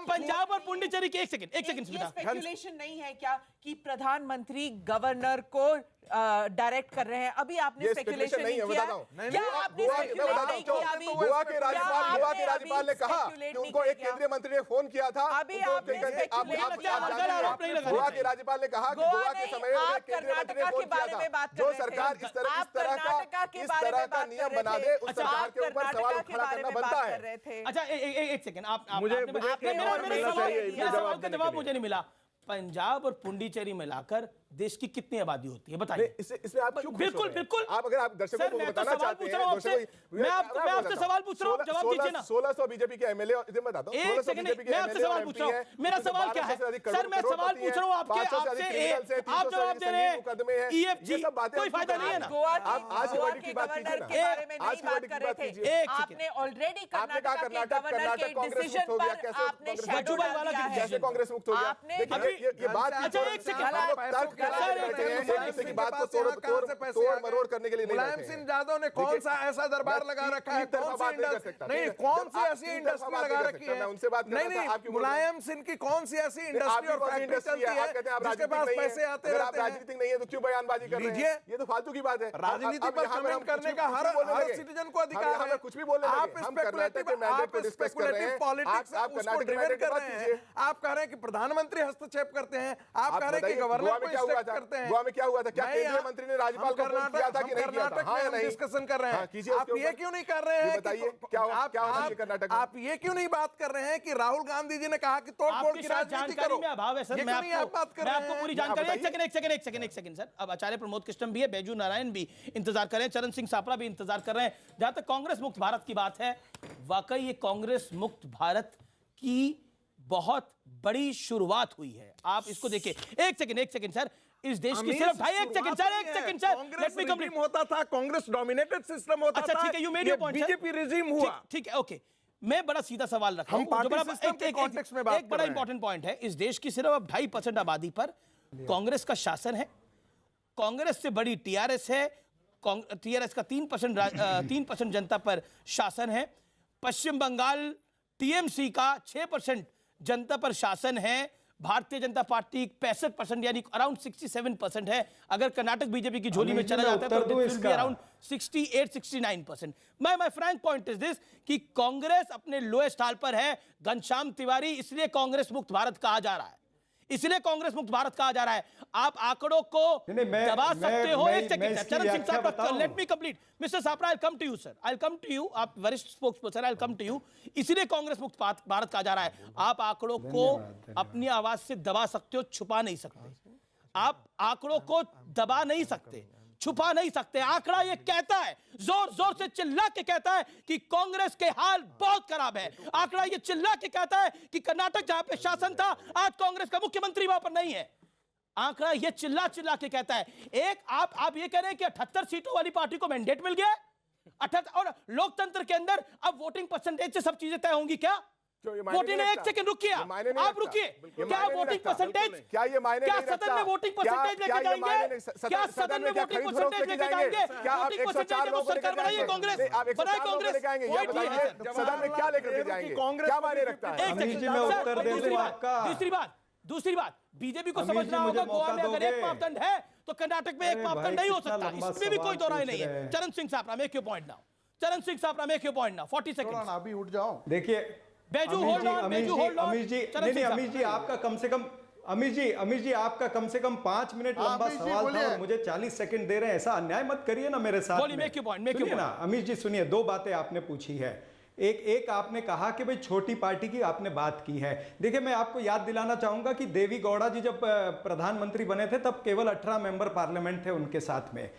पंजाब और पुडुचेरी के एक सेकंड स्पेकुलेशन नहीं है क्या कि प्रधानमंत्री गवर्नर को डायरेक्ट कर रहे हैं? अभी आपने स्पेकुलेशन नहीं किया? क्या आपने गोवा के राज्यपाल ने कहा कि उनको एक केंद्रीय मंत्री ने फोन किया था। अभी आपने गोवा के राज्यपाल ने कहा कि गोवा के समय में केंद्रीय मंत्री ने फोन किया था। जो सरकार इस तरह का नियम बना दे, उस सरकार के ऊपर सवाल खड़ा करना बनता है। अच्छा एक सेकंड, मुझे सवाल का जवाब मुझे नहीं मिला। पंजाब और पुडुचेरी मिलाकर देश की कितनी आबादी होती है बताइए? इसमें आप क्यों बिल्कुल आप अगर आप दर्शकों को बताना चाहते हैं, मैं आपसे सवाल पूछ रहा हूं, जवाब दीजिए ना। 1600 बीजेपी के एमएलए, बताता हूं 1600 बीजेपी के मैं आपसे सवाल पूछ रहा हूं, मेरा सवाल क्या है सर? मैं सवाल पूछ रहा हूं आपसे, आप जवाब दे रहे हैं EFG, कोई फायदा नहीं है ना। आप आज कबड्डी की बात कीजिए ना, आज कबड्डी की बात कीजिए। आपने ऑलरेडी कर्नाटक कांग्रेस हो गया, कैसे कांग्रेस मुक्त हो गया? ये बात की बात को तोड़ मरोड़ करने के लिए मुलायम सिंह यादव ने कौन सा ऐसा दरबार लगा रखा है? कौन सी ऐसी इंडस्ट्री लगा रखी है? उनसे बात नहीं, मुलायम सिंह की कौन सी ऐसी इंडस्ट्री और फैक्ट्री चलती है जिसके पास पैसे आते हैं? आप राजनीतिक नहीं है तो क्यों बयानबाजी कर रहे हैं? ये तो फालतू की बात है। राजनीति पर कमेंट करने का हर सिटीजन को अधिकार है। कुछ भी बोलने आप स्पेकुलेटिव पॉलिटिक्स उसको डिबेट कर रहे हैं। आप कह रहे हैं कि प्रधानमंत्री हस्तक्षेप करते हैं, आप कह रहे हैं कि गवर्नर को स्टेप करते हैं। गोवा में क्या हुआ था? क्या केंद्रीय मंत्री ने राज्यपाल को फोन किया था कि नहीं किया था? हाँ, नहीं डिस्कशन कर रहे हैं। आप ये क्यों नहीं कर रहे हैं? बताइए क्या हुआ कर्नाटक में? आप ये क्यों नहीं बात कर रहे हैं कि राहुल गांधी जी ने कहा कि तोड़-फोड़ की राजनीति करो? में अभाव है सर, मैं आपको पूरी जानकारी। एक सेकंड सर, अब आचार्य प्रमोद कृष्णन भी है, बैजू नारायण भी इंतजार कर रहे हैं, चरण सिंह सापड़ा भी इंतजार कर रहे हैं। जहां तक कांग्रेस मुक्त भारत की बात है, वाकई ये कांग्रेस मुक्त भारत की बहुत बड़ी शुरुआत हुई है। आप इसको देखिए, एक सेकंड सर, इस देश की सिर्फ एक second sir, late me complete. होता था, कांग्रेस डोमिनेटेड सिस्टम होता था। अच्छा ठीक है, you made your point. BJP regime हुआ। ठीक है, ओके, मैं बड़ा सीधा सवाल रखा हूं, जो बड़ा एक बड़ा इंपॉर्टेंट पॉइंट है। इस देश की सिर्फ अब 2.5% आबादी पर कांग्रेस का शासन है। कांग्रेस से बड़ी टीआरएस है, टीआरएस का 3% जनता पर शासन है। पश्चिम बंगाल टीएमसी का 6% जनता पर शासन है। भारतीय जनता पार्टी 65% यानी अराउंड 67% है। अगर कर्नाटक बीजेपी की झोली में चला जाता है तो it will be around 68-69%। My Frank point is this कि कांग्रेस अपने लोएस्ट हाल पर है। घनश्याम तिवारी, इसलिए कांग्रेस मुक्त भारत कहा जा रहा है, इसलिए कांग्रेस मुक्त भारत कहा जा रहा है। आप आंकड़ों को दबा सकते हो। एक second, Charan Singh Sapra, let me complete. Mister Sapra, I come to you sir, I come to you, आप वरिष्ठ spokesperson, I come to you. इसलिए कांग्रेस मुक्त भारत कहा जा रहा है। आप आंकड़ों को अपनी आवाज से दबा सकते हो, छुपा नहीं सकते। आप आंकड़ों को दबा नहीं सकते, छुपा नहीं सकते। आंकड़ा ये कहता है, जोर जोर से चिल्ला के कहता है कि कांग्रेस के हाल बहुत खराब है। आंकड़ा ये चिल्ला के कहता है कि कर्नाटक जहां पे शासन था, आज कांग्रेस का मुख्यमंत्री वहां पर नहीं है। आंकड़ा ये चिल्ला के कहता है। एक आप ये कह रहे हैं कि 78 सीटों वाली पार्टी को मैंडेट मिल गया 78, और लोकतंत्र के अंदर अब वोटिंग परसेंटेज से सब चीजें तय होंगी क्या? वोटिंग, एक सेकंड रुकिए, आप रुकिए। क्या वोटिंग परसेंटेज, क्या सदन में वोटिंग परसेंटेज लेके जाएंगे? क्या सदन में वोटिंग परसेंटेज लेके जाएंगे? वोटिंग परसेंटेज को सरकार बनाइए, कांग्रेस बनाए, कांग्रेस सदन में क्या लेकर जाएंगे? क्या मायने रखता है? दूसरी बात, बीजेपी को समझना होगा, गोवा में अगर एक मापदंड है तो कर्नाटक में एक मापदंड नहीं हो सकता। इसमें भी कोई दो राय नहीं है। Charan Singh Sapra, make your point now. Charan Singh Sapra, make your point now. 40 second. अभी उठ जाओ। देखिए बैजू होल्ड ऑन, अमीर जी, अमीर जी आपका कम से कम, अमीर जी आपका कम से कम 5 मिनट लंबा सवाल था और मुझे 40 सेकंड दे रहे हैं। ऐसा अन्याय मत करिए ना मेरे साथ। मेक योर पॉइंट ना अमीर जी, सुनिए, 2 बातें आपने पूछी है। एक आपने कहा कि भाई छोटी पार्टी की आपने बात की है। देखिए, मैं आपको याद दिलाना चाहूंगा कि देवी गौड़ा जी जब प्रधानमंत्री बने थे तब केवल 18 मेंबर पार्लियामेंट थे उनके साथ में।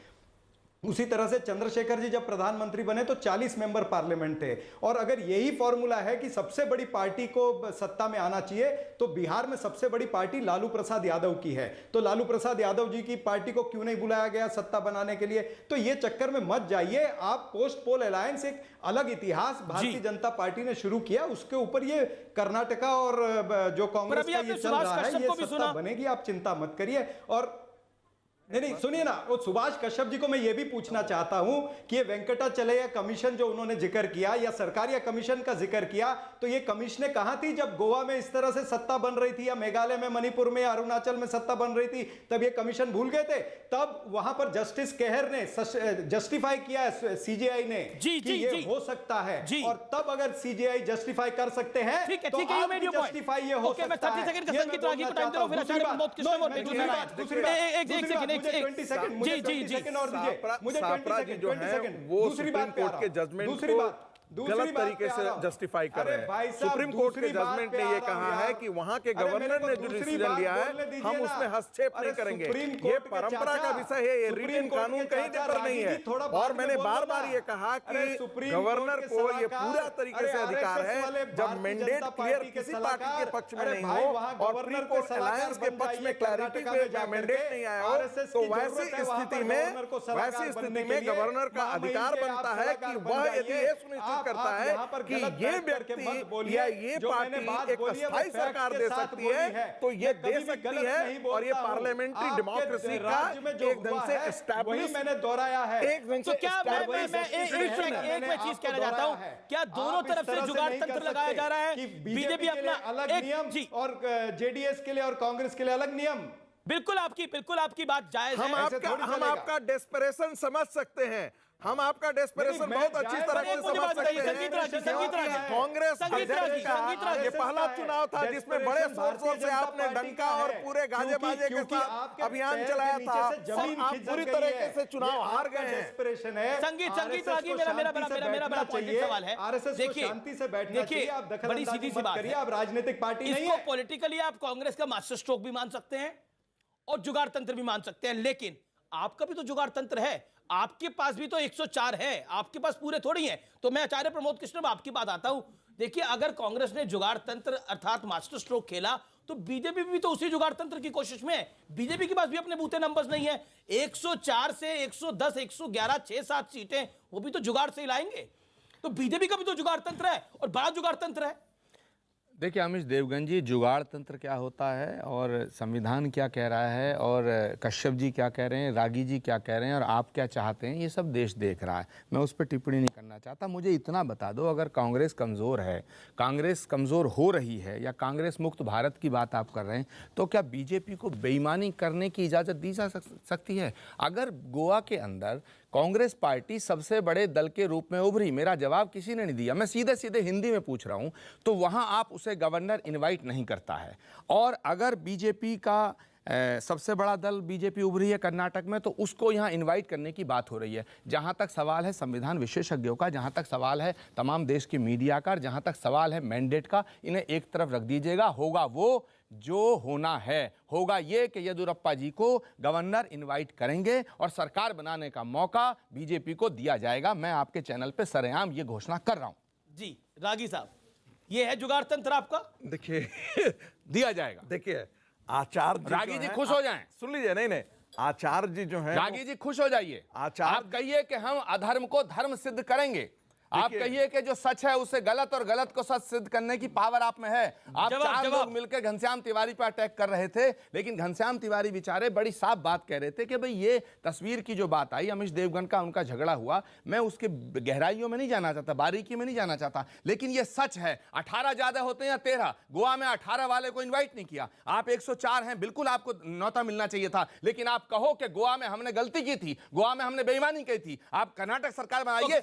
उसी तरह से चंद्रशेखर जी जब प्रधानमंत्री बने तो 40 मेंबर पार्लियामेंट थे। और अगर यही फॉर्मूला है कि सबसे बड़ी पार्टी को सत्ता में आना चाहिए, तो बिहार में सबसे बड़ी पार्टी लालू प्रसाद यादव की है। तो लालू प्रसाद यादव जी की पार्टी को क्यों नहीं बुलाया गया सत्ता बनाने के लिए? तो ये चक्कर में मत जाइए आप। पोस्ट पोल अलायंस एक अलग इतिहास भारतीय जनता पार्टी ने शुरू किया, उसके ऊपर ये कर्नाटका और जो कांग्रेस का ये चल रहा है, ये सत्ता बनेगी, आप चिंता मत करिए। और नहीं सुनिए ना, वो सुभाष कश्यप जी को मैं ये भी पूछना चाहता हूं कि ये वेंकटाचलैया कमीशन जो उन्होंने जिक्र किया या सरकारिया कमीशन का जिक्र किया, तो ये कमीशनें कहां थी जब गोवा में इस तरह से सत्ता बन रही थी, या मेघालय में, मणिपुर में, या अरुणाचल में सत्ता बन रही थी? तब ये कमीशन भूल गए थे? तब वहां पर जस्टिस केहर ने जस्टिफाई किया सीजीआई ने कि ये हो सकता है, और तब अगर सीजीआई जस्टिफाई कर सकते हैं तो आप भी जस्टिफाई ये हो सकता है। दूसरी बात के जजमेंट को गलत तरीके से जस्टिफाई कर रहे हैं। सुप्रीम कोर्ट के जजमेंट ने ये कहा है कि वहां के गवर्नर ने जो डिसीजन लिया है हम उसमें हस्तक्षेप नहीं करेंगे। ये परंपरा का विषय है, ये रिटन कानून कहीं पर नहीं है। और मैंने बार बार ये कहा कि गवर्नर को ये पूरा तरीके से अधिकार है, जब मैंडेट क्लियर किसी पार्टी के पक्ष में नहीं हो और प्री पोल अलायंस के पक्ष में क्लैरिटी में मैंडेट नहीं आया हो, तो वैसी स्थिति में गवर्नर का अधिकार बनता है कि वह यदि ये सुनिश्चित करता है कि ये व्यक्ति या ये पार्टी एक अस्थायी सरकार दे सकती है, तो ये दे सकती है। और ये पार्लियामेंट्री डेमोक्रेसी का एक ढंग से एस्टैब्लिश, मैंने दोहराया है, एक ढंग से। तो क्या मैं एक चीज कहना चाहता हूं, क्या दोनों तरफ से जुगाड़ तंत्र लगाया जा रहा है? बीजेपी अपना अलग नियम और जेडीएस के लिए और कांग्रेस के लिए अलग नियम। बिल्कुल आपकी बात जायज है। हम आपका डेस्परेशन समझ सकते हैं, हम आपका डेस्परेशन बहुत अच्छी तरह से समझ सकते हैं। कांग्रेस ये पहला चुनाव था जिसमें बड़े शोर से आपने डंका और पूरे गाजे बाजे के साथ अभियान चलाया था, आप पूरी तरीके से चुनाव हार गए हैं। संगीत रागी, मेरा बड़ा पॉइंट सवाल है। देखिए बड़ी सीधी सी बात है, आप राजनीतिक पार्टी नहीं है, पॉलिटिकली आप कांग्रेस का मास्टर स्ट्रोक भी मान सकते हैं और जुगाड़ तंत्र भी मान सकते हैं, लेकिन आपका भी तो जुगाड़ तंत्र है। आपके पास भी तो 104 है, आपके पास पूरे थोड़ी हैं। तो मैं आचार्य प्रमोद कृष्ण आपकी बात आता हूं। देखिए अगर कांग्रेस ने जुगाड़ तंत्र अर्थात मास्टर स्ट्रोक खेला, तो बीजेपी भी तो उसी जुगाड़ तंत्र की कोशिश में है। बीजेपी के पास भी अपने बूते नंबर्स नहीं है। 104 से 110, 111, 6-7 सीटें वो भी तो जुगाड़ से ही लाएंगे। तो बीजेपी का भी तो जुगाड़ तंत्र है और बड़ा जुगाड़ तंत्र है। देखिए अमीश देवगन जी, जुगाड़ तंत्र क्या होता है और संविधान क्या कह रहा है और कश्यप जी क्या कह रहे हैं, रागी जी क्या कह रहे हैं और आप क्या चाहते हैं, ये सब देश देख रहा है। मैं उस पर टिप्पणी नहीं करना चाहता। मुझे इतना बता दो, अगर कांग्रेस कमज़ोर है, कांग्रेस कमज़ोर हो रही है या कांग्रेस मुक्त भारत की बात आप कर रहे हैं, तो क्या बीजेपी को बेईमानी करने की इजाज़त दी जा सकती है? अगर गोवा के अंदर कांग्रेस पार्टी सबसे बड़े दल के रूप में उभरी, मेरा जवाब किसी ने नहीं दिया, मैं सीधे सीधे हिंदी में पूछ रहा हूं, तो वहां आप उसे गवर्नर इनवाइट नहीं करता है। और अगर बीजेपी का सबसे बड़ा दल बीजेपी उभरी है कर्नाटक में, तो उसको यहाँ इनवाइट करने की बात हो रही है। जहाँ तक सवाल है संविधान विशेषज्ञों का, जहाँ तक सवाल है तमाम देश की मीडिया का, जहाँ तक सवाल है मैंडेट का, इन्हें एक तरफ रख दीजिएगा। होगा वो जो होना है, होगा ये कि येदियुरप्पा जी को गवर्नर इनवाइट करेंगे और सरकार बनाने का मौका बीजेपी को दिया जाएगा। मैं आपके चैनल पे सरेआम ये घोषणा कर रहा हूं। जी रागी साहब, ये है जुगाड़ तंत्र आपका? देखिए दिया जाएगा। देखिए आचार्य रागी जी खुश हो जाएं। सुन लीजिए, नहीं आचार्य जी जो है, रागी जी खुश हो जाइए। आप कहिए कि हम अधर्म को धर्म सिद्ध करेंगे। आप कहिए कि जो सच है उसे गलत और गलत को सच सिद्ध करने की पावर आप में है। आप चार लोग मिलकर घनश्याम तिवारी पर अटैक कर रहे थे, लेकिन घनश्याम तिवारी बेचारे बड़ी साफ बात कह रहे थे कि भाई ये तस्वीर की जो बात आई, अमीश देवगन का उनका झगड़ा हुआ, मैं उसके गहराइयों में नहीं जाना चाहता, बारीकी में नहीं जाना चाहता, लेकिन ये सच है। 18 ज्यादा होते हैं या 13, गोवा में 18 वाले को इन्वाइट नहीं किया। आप 104 हैं, बिल्कुल आपको न्योता मिलना चाहिए था, लेकिन आप कहो कि गोवा में हमने गलती की थी, गोवा में हमने बेईमानी की थी, आप कर्नाटक सरकार बनाइए,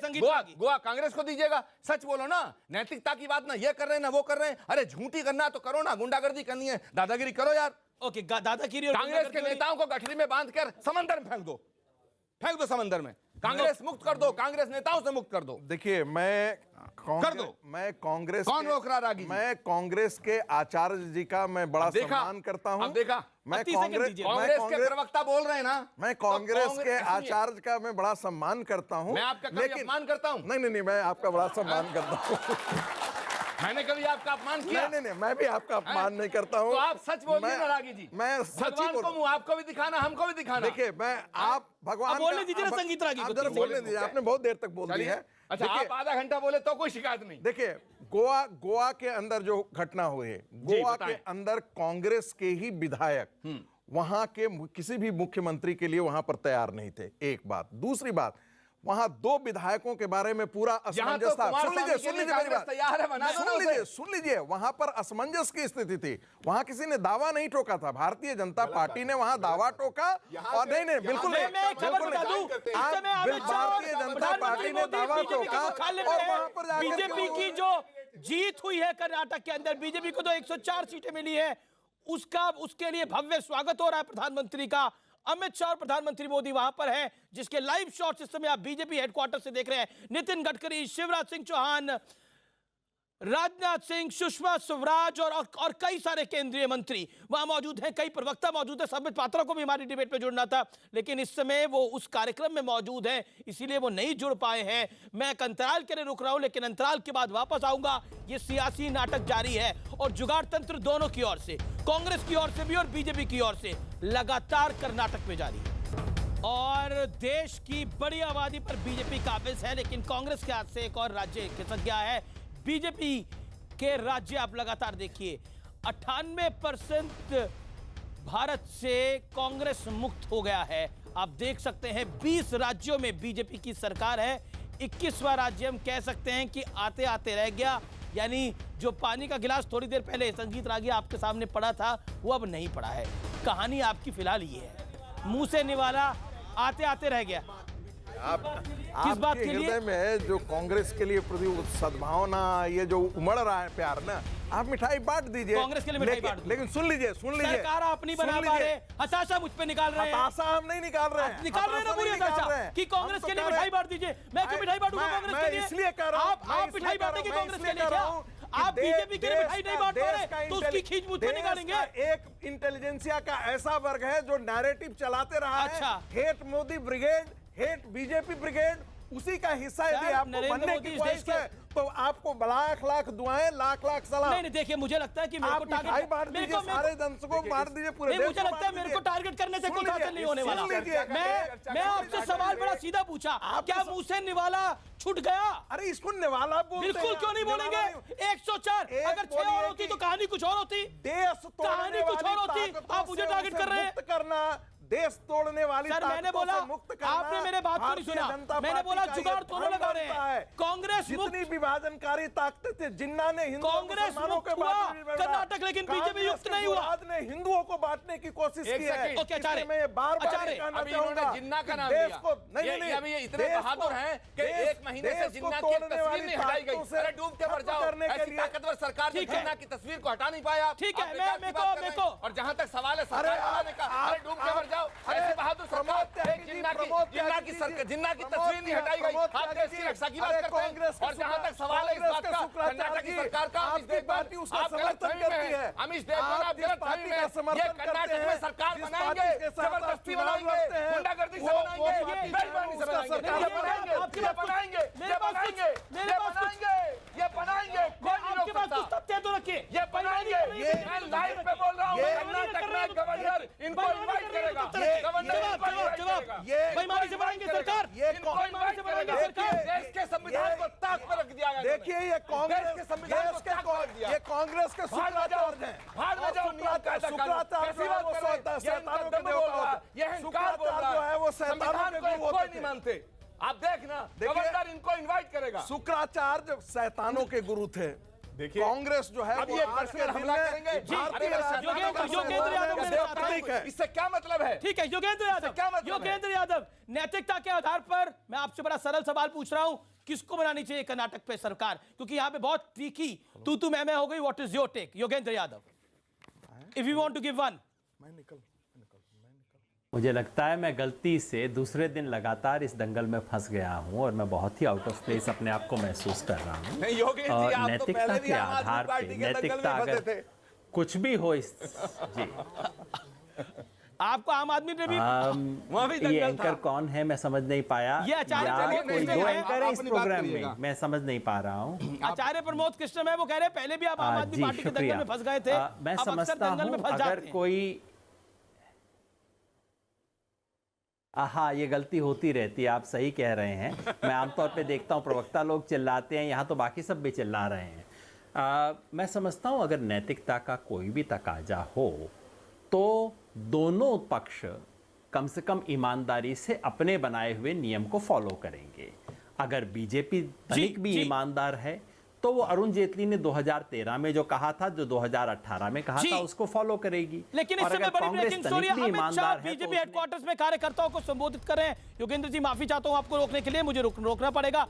गोवा कांग्रेस को दीजिएगा। सच बोलो ना, नैतिकता की बात ना ये कर रहे हैं ना वो कर रहे हैं। अरे झूठी करना तो करो ना, गुंडागर्दी करनी है, दादागिरी करो यार। ओके, दादागिरी और कांग्रेस के नेताओं को गठरी में बांध कर समंदर में फेंक दो समंदर में। कांग्रेस मुक्त कर दो, कांग्रेस नेताओं से मुक्त कर दो। देखिए, मैं कांग्रेस कौन रोक रहा रागी जी? मैं कांग्रेस के आचार्य जी का मैं बड़ा सम्मान करता हूं। अब देखा, मैं कांग्रेस के प्रवक्ता बोल रहे हैं ना, मैं कांग्रेस के आचार्य का मैं बड़ा सम्मान करता हूं। मैं आपका कभी अपमान करता हूं? नहीं, मैं आपका बड़ा सम्मान करता हूं। मैंने कभी आपका अपमान किया? नहीं, मैं भी आपका अपमान नहीं करता हूं। तो आप सच बोलिए ना रागी जी। मैं सच ही भगवान को आपको भी दिखाना, हमको भी दिखाना। देखिए, मैं आप भगवान बोलने दीजिए ना संगीत रागी को। बोलने दीजिए, आपने बहुत देर तक बोल दी है। अच्छा, आप आधा घंटा बोले तो कोई शिकायत नहीं। देखिए, गोवा के अंदर जो घटना हुई है, गोवा के अंदर कांग्रेस के ही विधायक वहां के किसी भी मुख्यमंत्री के लिए वहां पर तैयार नहीं थे। एक बात। दूसरी बात, वहां 2 विधायकों के बारे में पूरा असमंजस था। सुन लीजिए मेरी बात, सुन लीजिए, वहां पर असमंजस की स्थिति थी। वहां किसी ने दावा नहीं ठोका था, भारतीय जनता पार्टी ने वहां दावा ठोका। और नहीं, बिल्कुल नहीं, भारतीय जनता पार्टी ने दावा ठोका और वहां पर बीजेपी की जो जीत हुई है कर्नाटक के अंदर, बीजेपी को तो 104 सीटें मिली है, उसके लिए भव्य स्वागत हो रहा है प्रधानमंत्री का। अमित शाह और प्रधानमंत्री मोदी वहां पर हैं, जिसके लाइव शॉट्स इस समय आप बीजेपी हेडक्वार्टर से देख रहे हैं। नितिन गडकरी, शिवराज सिंह चौहान, राजनाथ सिंह, सुषमा स्वराज और कई सारे केंद्रीय मंत्री वहां मौजूद हैं, कई प्रवक्ता मौजूद हैं। संबित पात्रा को भी हमारी डिबेट में जुड़ना था, लेकिन इस समय वो उस कार्यक्रम में मौजूद हैं, इसीलिए वो नहीं जुड़ पाए हैं। मैं एक अंतराल के लिए रुक रहा हूं, लेकिन अंतराल के बाद वापस आऊंगा। ये सियासी नाटक जारी है और जुगाड़ तंत्र दोनों की ओर से, कांग्रेस की ओर से भी और बीजेपी की ओर से लगातार कर्नाटक में जारी है। और देश की बड़ी आबादी पर बीजेपी काबिज है, लेकिन कांग्रेस के हाथ से एक और राज्य खिसक गया है। बीजेपी के राज्य आप लगातार देखिए, 98% भारत से कांग्रेस मुक्त हो गया है। आप देख सकते हैं 20 राज्यों में बीजेपी की सरकार है। 21वां राज्य हम कह सकते हैं कि आते आते रह गया, यानी जो पानी का गिलास थोड़ी देर पहले संगीत रागी आपके सामने पड़ा था, वो अब नहीं पड़ा है। कहानी आपकी फिलहाल ये है, मुंह से निवाला आते आते रह गया। किस बात के लिए? हृदय में जो कांग्रेस के लिए प्रति सद्भावना, ये जो उमड़ रहा है प्यार ना, आप मिठाई बांट दीजिए कांग्रेस के लिए। मिठाई बांट, लेकिन सुन लीजिए सरकार अपनी बना पा रहे, हताशा मुझ पे निकाल रहे हैं। हताशा हम नहीं निकाल रहे हैं, निकाल रहे हैं ना पूरी हताशा कि कांग्रेस के लिए मिठाई बांट दीजिए। मैं क्यों मिठाई बांटूंगा कांग्रेस के लिए? इसलिए कह रहा हूं, आप मिठाई बांटेंगे कांग्रेस के लिए क्या? आप बीजेपी के लिए मिठाई नहीं बांट पा रहे तो उसकी खींच मुझ पे निकालेंगे। एक इंटेलिजेंसिया का ऐसा वर्ग है जो नैरेटिव चलाते रहा है, hate Modi brigade, hate BJP brigade, उसी का हिस्सा यदि आपको बनने की ख्वाहिश है तो आपको लाख दुआएं, लाख सलाम। नहीं, देखिए, मुझे लगता है कि मेरे को टारगेट बांट दीजिए, सारे दर्शकों को बांट दीजिए, पूरे देश को। मुझे लगता है मेरे को टारगेट करने से कुछ हासिल नहीं होने वाला। मैं आपसे सवाल बड़ा सीधा पूछा, क्या मुंह से निवाला छूट गया? अरे इसको निवाला बोलते हैं। बिल्कुल क्यों नहीं बोलेंगे? 104, अगर 6 और होती तो कहानी कुछ और होती, कहानी कुछ और होती। आप मुझे टारगेट कर रहे हैं। करना देश तोड़ने वाली, सर मैंने बोला, आपने मेरे बात को नहीं सुना। मैंने बोला जुगाड़ दोनों लगा रहे हैं। कांग्रेस जितनी विभाजनकारी ताकतें थी, जिन्ना ने हिंदू कांग्रेस मुक्त हुआ कर्नाटक, लेकिन बीजेपी युक्त नहीं हुआ। ने हिंदुओं को बांटने की कोशिश की है। ओके, आचार्य, मैं बार-बार कहना चाहूंगा, जिन्ना का नाम लिया। नहीं, अभी ये इतने बहादुर हैं कि 1 महीने से जिन्ना की तस्वीर नहीं हटाई गई। अरे डूब के मर जाओ, ऐसी ताकतवर सरकार ने जिन्ना की तस्वीर को हटा नहीं पाया। ठीक है, मैं को और जहां तक सवाल है सरकार बनाने का, अरे डूब के मर जाओ, ऐसे बहादुर सरकार, जिन्ना की तस्वीर नहीं हटाई गई। आप देश की रक्षा की बात करते हैं, और जहां तक सवाल है इस बात का, कर्नाटक की सरकार का, अमीश देवगन आप गलतफहमी में हैं। अमीश देवगन आप गलतफहमी में हैं। ये कर्नाटक में सरकार बनाएंगे, जबरदस्ती बनाएंगे, गुंडागर्दी से बनाएंगे, बेईमानी से बनाएंगे, ये बनाएंगे, कोई नहीं रोक सकता। तथ्य तो रखिए, ये बनाएंगे, मैं लाइव पे बोल रहा हूँ। कर्नाटक में गवर्नर इनको इनवाइट करेगा, गवर्नर बेईमानी से बनाएंगे सरकार, बेईमानी से बनाएंगे सरकार। देश के संविधान को ताक पर रख दिया गया। देखिए, ये कांग्रेस के संविधान को ताक पर रख दिया। ये कांग्रेस के शुक्राचार्य हैं। भाग में जाओ, शुक्राचार्य कैसी बात कर रहे हैं? शैतानों के देवता, ये अहंकार बोल रहा जो है वो शैतानों के गुरु होते कोई नहीं मानते। आप देखना, गवर्नर इनको इनवाइट करेगा। शुक्राचार्य शैतानों के गुरु थे। देखिए, कांग्रेस जो है अब ये पर्सनल हमला करेंगे। योगेंद्र यादव, इससे क्या मतलब है? ठीक है, योगेंद्र यादव, क्या मतलब? योगेंद्र यादव, नैतिकता के आधार पर मैं आपसे बड़ा सरल सवाल पूछ रहा हूं, किसको बनानी चाहिए कर्नाटक पे सरकार? क्योंकि यहाँ पे बहुत तीखी तू मैं हो गई। What is your take, Yogendra Yadav, if you want to give one? मुझे लगता है मैं गलती से दूसरे दिन लगातार इस दंगल में फंस गया हूं और मैं बहुत ही आउट ऑफ प्लेस अपने आप को महसूस कर रहा हूं। नहीं योगेश जी, आप तो नैतिकता पहले भी के आम आदमी आधार पार्टी पे के दंगल नैतिकता में फंसे अगर थे। कुछ भी हो इस जी आपको आम आदमी पे भी वहां भी ये दंगल एंकर था। कौन है मैं समझ नहीं पाया। ये आचार्य या प्रमोद कोई कृष्ण दो है। एंकर है इस अपनी बात प्रोग्राम करिएगा। में, मैं समझ नहीं पा रहा हूँ। आचार्य प्रमोद कृष्ण है, वो कह रहे हैं पहले भी आप आम आदमी जी पार्टी के दंगल शुक्रिया। में फंस गए थे। मैं अब अक्सर समझता दंगल में हूँ फंस अगर जाते हैं। कोई हाँ ये गलती होती रहती है, आप सही कह रहे हैं। मैं आमतौर पे देखता हूँ प्रवक्ता लोग चिल्लाते हैं, यहाँ तो बाकी सब भी चिल्ला रहे हैं। मैं समझता हूँ अगर नैतिकता का कोई भी तकाजा हो तो दोनों पक्ष कम से कम ईमानदारी से अपने बनाए हुए नियम को फॉलो करेंगे। अगर बीजेपी धनिक भी ईमानदार है तो वो अरुण जेटली ने 2013 में जो कहा था, जो 2018 में कहा था, उसको फॉलो करेगी। लेकिन इस और समय अगर बड़ी कांग्रेस ब्रेकिंग स्टोरी, धनिक भी अमित शाह ईमानदार है तो बीजेपी हेडक्वार्टर्स में कार्यकर्ताओं को संबोधित कर रहे हैं। योगेंद्र जी माफी चाहता हूं, आपको रोकने के लिए मुझे रोकना पड़ेगा।